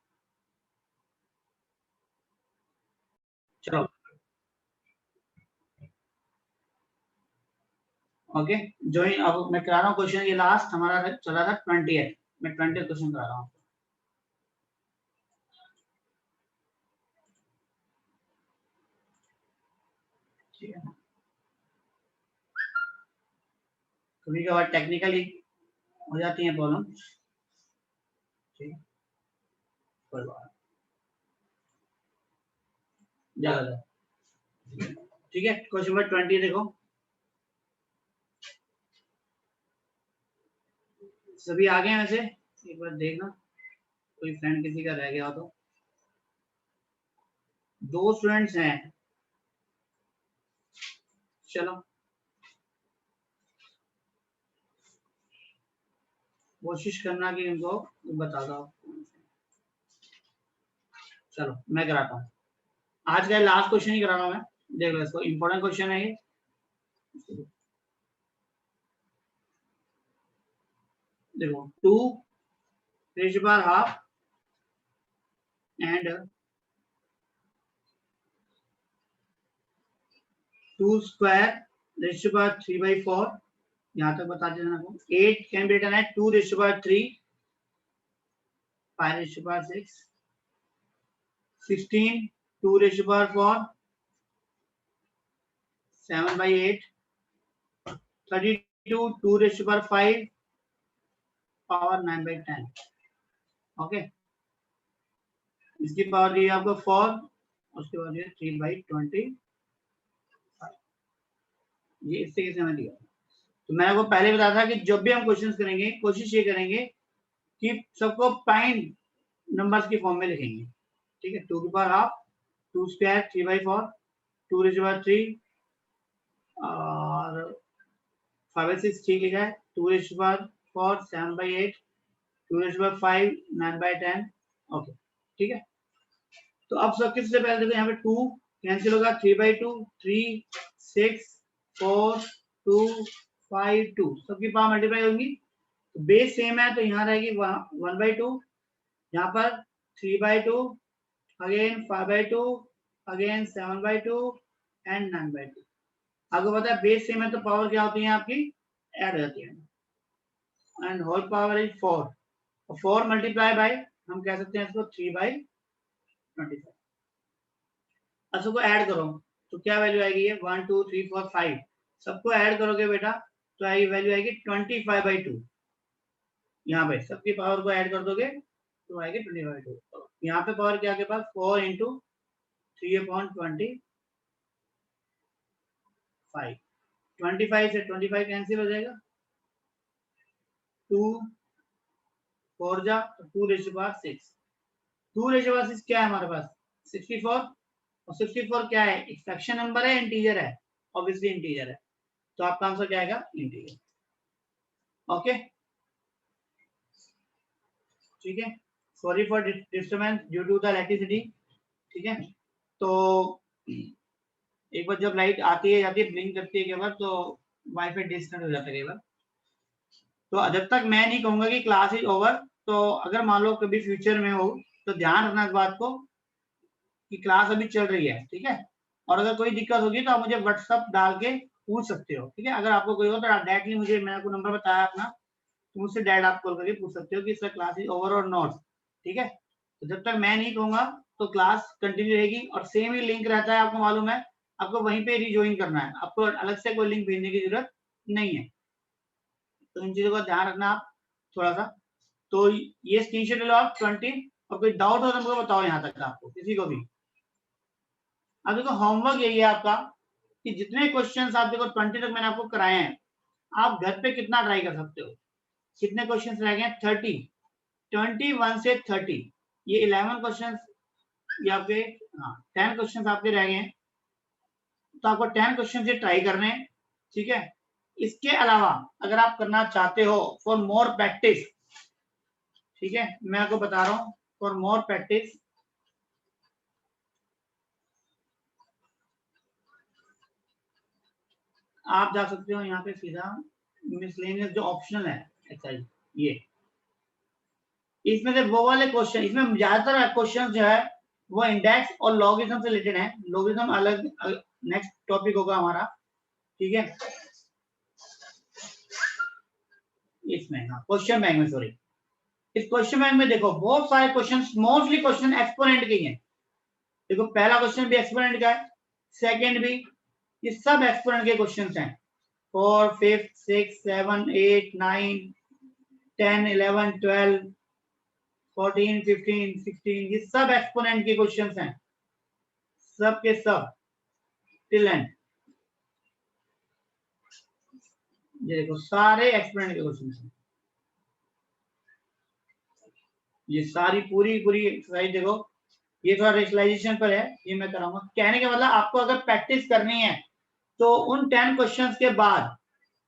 चलो ओके, ज्वाइन। अब मैं करा रहा हूँ क्वेश्चन, ये लास्ट हमारा चला था 20th, मैं 20th क्वेश्चन करा रहा हूँ। ठीक है, कभी कभार टेक्निकली हो जाती है प्रॉब्लम, ठीक है, कोई बात ज्यादा, ठीक है। क्वेश्चन नंबर 20 देखो, सभी आ गए हैं वैसे, एक बार देखना कोई फ्रेंड किसी का रह गया हो तो। 2 स्टूडेंट्स हैं, चलो कोशिश करना कि उनको बता दो। चलो मैं कराता हूँ, आज का लास्ट क्वेश्चन ही करा रहा हूँ मैं, देख लो इसको, इंपॉर्टेंट क्वेश्चन है ये। देखो 2 raised to power half and 2 square raised to power 3/4, यहाँ तक बता देना आपको। 8 can be written at 2 raised to power 3, 5 raised to power 6, 16 2 raised to power 4, 7/8, 32 2 raised to power 5, power 9/10। Okay, इसकी पावर दी है आपको 4, उसके बाद ये 3/20, ये इस तरीके से हमें दिया। तो मैंने आपको पहले बताया था कि जब भी हम क्वेश्चंस करेंगे कोशिश ये करेंगे कि सबको प्राइम नंबर्स की फॉर्म में लिखेंगे, ठीक है। 2 की power half, 2 square 3/4, 2 raised to power 3 और 5/6 ठीक लिखा है, 2 raised to power 4 7/8, 2 raised to power 5 9/10। Okay ठीक है, तो अब सब किससे पहले देखो, यहाँ पे 2 कैंसिल होगा, 3/2 3 6 4 2 5 2, सबकी पावर मल्टीप्लाई होगी, तो बेस सेम है तो यहाँ रहेगी 1/2, यहाँ पर 3/2, अगेन 5/2, अगेन 7/2 एंड 9/2। आपको पता है बेस सेम है तो पावर क्या होती है आपकी, ऐड हो जाती है, and whole power is 4, 4 multiply by हम कह सकते हैं इसको 3/25। अब सबको ऐड करो तो क्या वैल्यू आएगी, ये 1 2 3 4 5, सबको ऐड करोगे बेटा तो आएगी वैल्यू आएगी 25/2। यहाँ पे सबकी पावर को ऐड कर दोगे तो आएगी 25/2। यहाँ पे पावर क्या, के पास 4 × 3/25, 25 से 25 कैंसिल हो जाएगा, 2 4 जा 2 raised to power 6, 2 raised to power 6 क्या है हमारे पास 64, और 64 क्या है, एक फ्रैक्शन नंबर है इंटीजर है, ऑब्वियसली इंटीजर है, तो आपका आंसर क्या आएगा इंटीजर। ओके ठीक है, sorry for disturbance due to the electricity, ठीक है। तो एक बार जब लाइट आती है जाती है ब्लिंक करती है कई बार, तो वाईफाई डिस्कनेक्ट हो जाता है कई बार। तो जब तक मैं नहीं कहूंगा कि क्लास इज ओवर, तो अगर मान लो कभी फ्यूचर में हो तो ध्यान रखना इस बात को कि क्लास अभी चल रही है, ठीक है। और अगर कोई दिक्कत होगी तो आप मुझे व्हाट्सएप डाल के पूछ सकते हो, ठीक है। अगर आपको कोई हो तो डायरेक्टली मुझे, मैंने आपको नंबर बताया अपना, तो मुझसे डायरेक्ट आप कॉल करके पूछ सकते हो कि इसका क्लास इज ओवर और नॉट, ठीक है। तो जब तक मैं नहीं कहूंगा तो क्लास कंटिन्यू रहेगी, और सेम ही लिंक रहता है, आपको मालूम है, आपको वहीं पे रिज्वाइन करना है, आपको अलग से कोई लिंक भेजने की जरूरत नहीं है। तो इन चीजों का ध्यान रखना आप थोड़ा सा। तो ये स्क्रीनशॉट लो आप 20, और कोई डाउट हो तो हमको बताओ यहाँ तक आपको किसी को भी। अब देखो होमवर्क यही है आपका कि जितने क्वेश्चंस आप देखो 20 तक मैंने आपको कराए हैं, आप घर पे कितना ट्राई कर सकते हो। कितने क्वेश्चंस रह गए? 30, 21 से 30, ये 11 क्वेश्चंस ये आपके, हाँ 10 क्वेश्चंस आपके रह गए हैं, तो आपको 10 क्वेश्चन से ट्राई करने हैं, ठीक है। इसके अलावा अगर आप करना चाहते हो फॉर मोर प्रैक्टिस, ठीक है, मैं आपको बता रहा हूँ फॉर मोर प्रैक्टिस, आप जा सकते हो यहाँ पे सीधा मिसलेनियस जो ऑप्शनल है एक्सरसाइज, ये इसमें से वो वाले क्वेश्चन, इसमें ज्यादातर क्वेश्चन जो है वो इंडेक्स और लॉगरिथम से रिलेटेड है। लॉगरिथम अलग नेक्स्ट टॉपिक होगा हमारा, ठीक है। इसमें हाँ क्वेश्चन बैंक में, सॉरी, इस क्वेश्चन बैंक में देखो बहुत सारे क्वेश्चन, मोस्टली क्वेश्चन एक्सपोनेंट के ही हैं। देखो पहला क्वेश्चन भी एक्सपोनेंट का है, सेकंड भी, ये सब एक्सपोनेंट के क्वेश्चंस हैं। 4, 5, 6, 7, 8, 9, 10, 11, 12, 14, 15, 16, ये सब एक्सपोनेंट के क्वेश्चंस हैं, सब के सब टिल एंड। ये देखो सारे एक्सपोनेंट के क्वेश्चंस हैं, ये सारी पूरी पूरी एक्सरसाइज देखो। ये थोड़ा रेशनलाइजेशन पर है, ये मैं कराऊंगा। कहने का मतलब आपको अगर प्रैक्टिस करनी है तो उन 10 क्वेश्चंस के बाद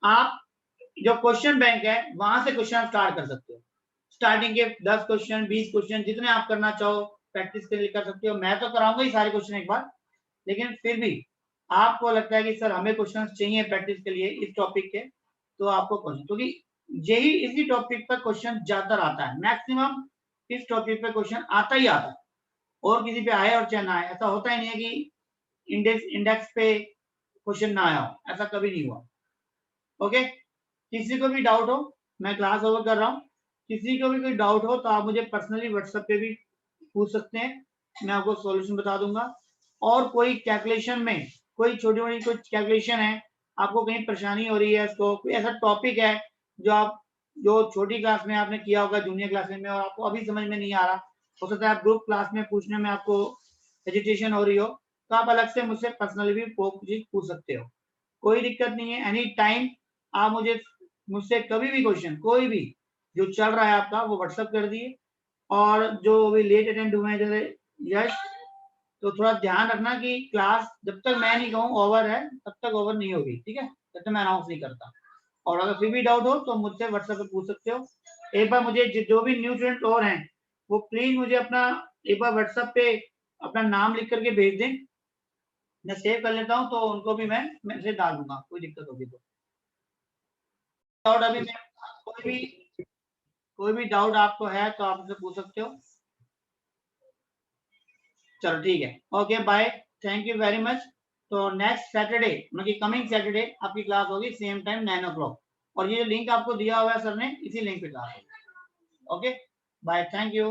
आप जो क्वेश्चन बैंक है वहां से क्वेश्चन स्टार्ट कर सकते हो। स्टार्टिंग के 10 क्वेश्चन, 20 क्वेश्चन, जितने आप करना चाहो प्रैक्टिस के लिए कर सकते हो। मैं तो कराऊंगा ही सारे क्वेश्चन एक बार, लेकिन फिर भी आपको लगता है कि सर हमें क्वेश्चन चाहिए प्रैक्टिस के लिए इस टॉपिक के, तो आपको क्वेश्चन, क्योंकि यही इसी टॉपिक पर क्वेश्चन ज्यादातर आता है, मैक्सिमम इस टॉपिक पे क्वेश्चन आता ही आता है, और किसी पे आए और चाहे ना आए, ऐसा होता ही नहीं है कि इंडेक्स पे क्वेश्चन ना आया हो, ऐसा कभी नहीं हुआ। ओके, किसी को भी डाउट हो, मैं क्लास ओवर कर रहा हूँ, किसी को भी कोई डाउट हो तो आप मुझे पर्सनली व्हाट्सएप पे भी पूछ सकते हैं, मैं आपको सॉल्यूशन बता दूंगा। और कोई कैलकुलेशन में कोई छोटी मोटी कोई कैलकुलेशन है, आपको कहीं परेशानी हो रही है, उसको कोई ऐसा टॉपिक है जो आप जो छोटी क्लास में आपने किया होगा, जूनियर क्लास में, और आपको अभी समझ में नहीं आ रहा, हो सकता है आप ग्रुप क्लास में पूछने में आपको हेजिटेशन हो रही हो, तो आप अलग से मुझसे पर्सनली भी पूछ सकते हो, कोई दिक्कत नहीं है। एनी टाइम आप मुझसे कभी भी क्वेश्चन, कोई भी जो चल रहा है आपका, वो व्हाट्सएप कर दिए। और जो भी लेट अटेंड हुए हैं जैसे यश, तो थोड़ा ध्यान रखना कि क्लास जब तक मैं नहीं कहूँ ओवर है तब तक ओवर नहीं होगी, ठीक है, जब तक मैं अनाउंस नहीं करता। और अगर फिर भी डाउट हो तो मुझसे व्हाट्सएप पे पूछ सकते हो। एक बार मुझे जो भी न्यू स्टूडेंट और हैं वो प्लीज मुझे अपना एक बार व्हाट्सएप पे अपना नाम लिख करके भेज दें, मैं सेव कर लेता हूँ, तो उनको भी मैं मैसेज डाल दूंगा, कोई दिक्कत होगी तो। डाउट अभी मैं कोई भी डाउट आपको है तो आप मुझसे पूछ सकते हो। चलो ठीक है, okay bye, thank you very much. तो नेक्स्ट सैटरडे मतलब कमिंग सैटरडे आपकी क्लास होगी सेम टाइम 9 o'clock, और ये लिंक आपको दिया हुआ है सर ने, इसी लिंक पे क्लास होगी। Okay bye, thank you.